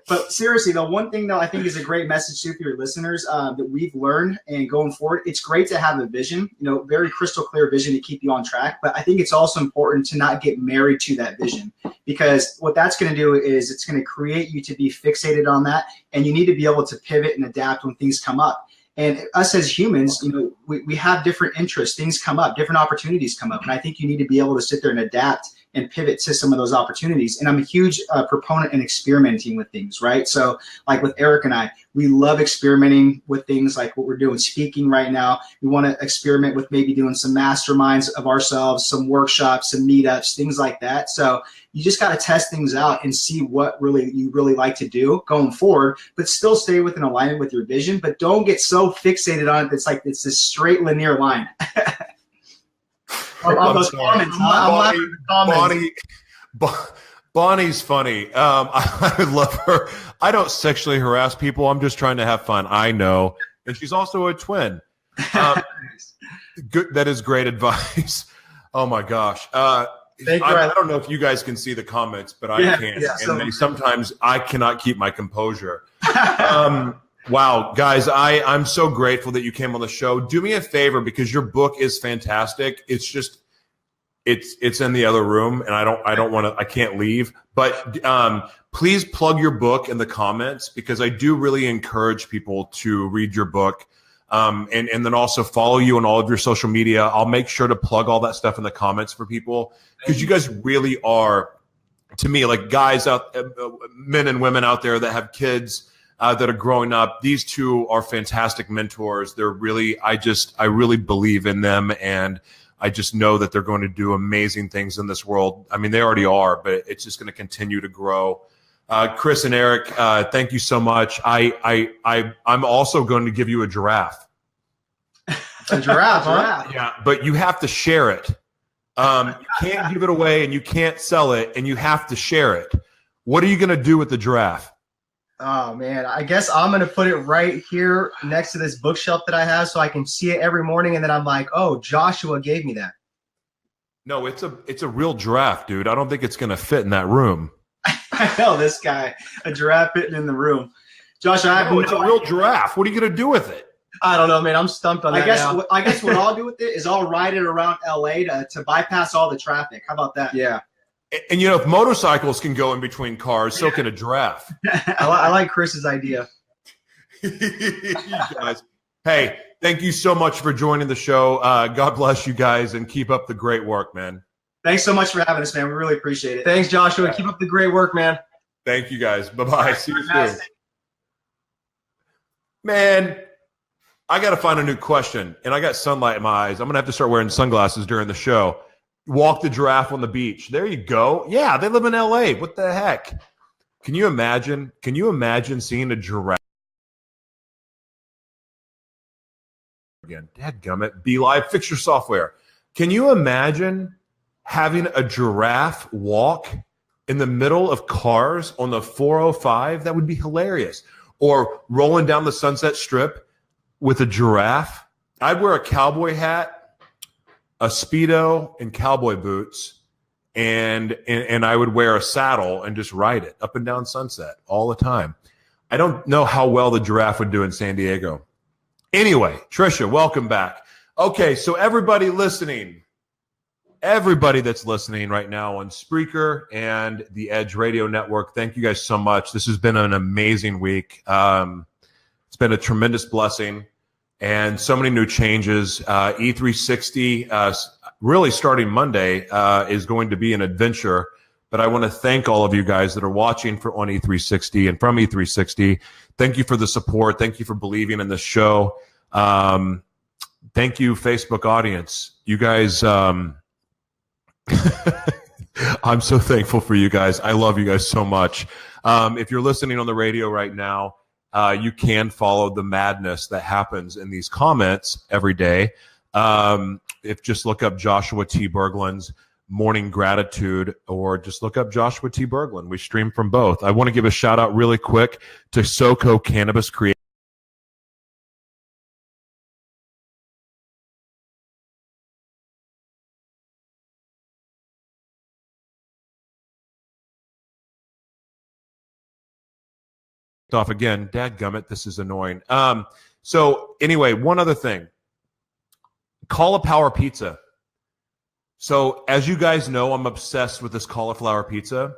Speaker 6: But seriously, though, one thing, though, I think is a great message, too, for your listeners that we've learned and going forward. It's great to have a vision, very crystal clear vision to keep you on track. But I think it's also important to not get married to that vision, because what that's going to do is it's going to create you to be fixated on that. And you need to be able to pivot and adapt when things come up. And us as humans, we have different interests. Things come up, different opportunities come up. And I think you need to be able to sit there and adapt and pivot to some of those opportunities. And I'm a huge proponent in experimenting with things, right? So like with Eric and I, we love experimenting with things like what we're doing, speaking right now. We want to experiment with maybe doing some masterminds of ourselves, some workshops, some meetups, things like that. So you just got to test things out and see what you really like to do going forward, but still stay within alignment with your vision. But don't get so fixated on it. It's like it's this straight linear line.
Speaker 3: Bonnie's funny. I love her. I don't sexually harass people. I'm just trying to have fun. I know. And she's also a twin. Good. That is great advice. Oh my gosh. I don't know if you guys can see the comments, but I can. And sometimes I cannot keep my composure. Wow, guys, I'm so grateful that you came on the show. Do me a favor, because your book is fantastic. It's just, it's in the other room, and I can't leave. But please plug your book in the comments, because I do really encourage people to read your book. And then also follow you on all of your social media. I'll make sure to plug all that stuff in the comments for people, because you guys really are, to me, like guys men and women out there that have kids that are growing up. These two are fantastic mentors. They're really, I really believe in them, and I just know that they're going to do amazing things in this world. I mean, they already are, but it's just going to continue to grow. Chris and Eric, thank you so much. I'm also going to give you a giraffe.
Speaker 5: A giraffe, huh?
Speaker 3: Yeah, but you have to share it. You can't give it away, and you can't sell it, and you have to share it. What are you going to do with the giraffe?
Speaker 5: Oh, man, I guess I'm going to put it right here next to this bookshelf that I have so I can see it every morning. And then I'm like, oh, Joshua gave me that.
Speaker 3: No, it's a real giraffe, dude. I don't think it's going to fit in that room.
Speaker 6: I know this guy, a giraffe fitting in the room. Josh,
Speaker 3: it's a real giraffe. What are you going to do with it?
Speaker 5: I don't know, man. I'm stumped on that now.
Speaker 6: I guess what I'll do with it is I'll ride it around LA to bypass all the traffic. How about that?
Speaker 5: Yeah.
Speaker 3: And if motorcycles can go in between cars, so can a giraffe.
Speaker 5: I like Chris's idea.
Speaker 3: Guys, hey, thank you so much for joining the show. God bless you guys, and keep up the great work, man.
Speaker 6: Thanks so much for having us, man. We really appreciate it.
Speaker 5: Thanks, Joshua. Keep up the great work, man.
Speaker 3: Thank you, guys. Bye-bye. See you soon. Man, I got to find a new question, and I got sunlight in my eyes. I'm going to have to start wearing sunglasses during the show. Walk the giraffe on the beach. There you go. Yeah, they live in LA. What the heck? Can you imagine? Can you imagine seeing a giraffe? Again, dadgummit. Be Live, fix your software. Can you imagine having a giraffe walk in the middle of cars on the 405? That would be hilarious. Or rolling down the Sunset Strip with a giraffe. I'd wear a cowboy hat, a Speedo, and cowboy boots, and I would wear a saddle and just ride it up and down Sunset all the time. I don't know how well the giraffe would do in San Diego. Anyway, Trisha, welcome back. Okay, so everybody listening, everybody that's listening right now on Spreaker and the Edge Radio Network, thank you guys so much. This has been an amazing week. It's been a tremendous blessing and so many new changes. E360, really starting Monday, is going to be an adventure. But I want to thank all of you guys that are watching on E360 and from E360. Thank you for the support. Thank you for believing in this show. Thank you, Facebook audience. You guys, I'm so thankful for you guys. I love you guys so much. If you're listening on the radio right now, you can follow the madness that happens in these comments every day. If just look up Joshua T. Berglund's Morning Gratitude, or just look up Joshua T. Berglund. We stream from both. I want to give a shout out really quick to SoCo Cannabis Creative. Off again. Dadgummit, this is annoying. So anyway, one other thing. Cauliflower pizza. So as you guys know, I'm obsessed with this cauliflower pizza.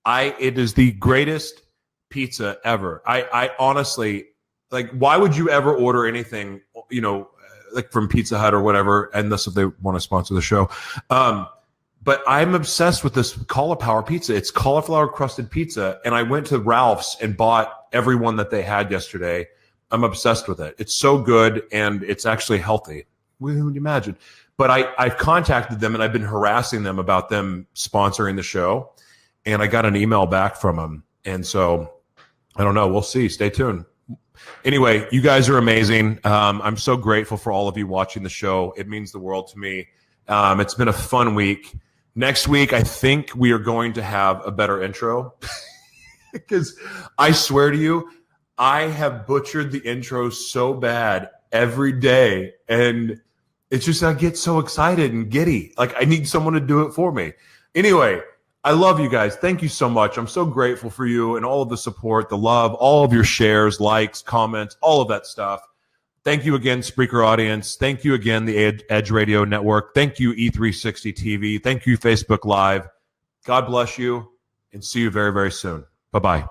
Speaker 3: It is the greatest pizza ever. I honestly, like, why would you ever order anything, you know, like from Pizza Hut or whatever, unless if they want to sponsor the show. But I'm obsessed with this cauliflower pizza. It's cauliflower crusted pizza. And I went to Ralph's and bought every one that they had yesterday. I'm obsessed with it. It's so good, and it's actually healthy. What would you imagine? But I've contacted them, and I've been harassing them about them sponsoring the show. And I got an email back from them. And so I don't know. We'll see. Stay tuned. Anyway, you guys are amazing. I'm so grateful for all of you watching the show. It means the world to me. It's been a fun week. Next week, I think we are going to have a better intro because I swear to you, I have butchered the intro so bad every day. And it's just, I get so excited and giddy. Like, I need someone to do it for me. Anyway, I love you guys. Thank you so much. I'm so grateful for you and all of the support, the love, all of your shares, likes, comments, all of that stuff. Thank you again, Spreaker audience. Thank you again, the Edge Radio Network. Thank you, E360 TV. Thank you, Facebook Live. God bless you, and see you very, very soon. Bye-bye.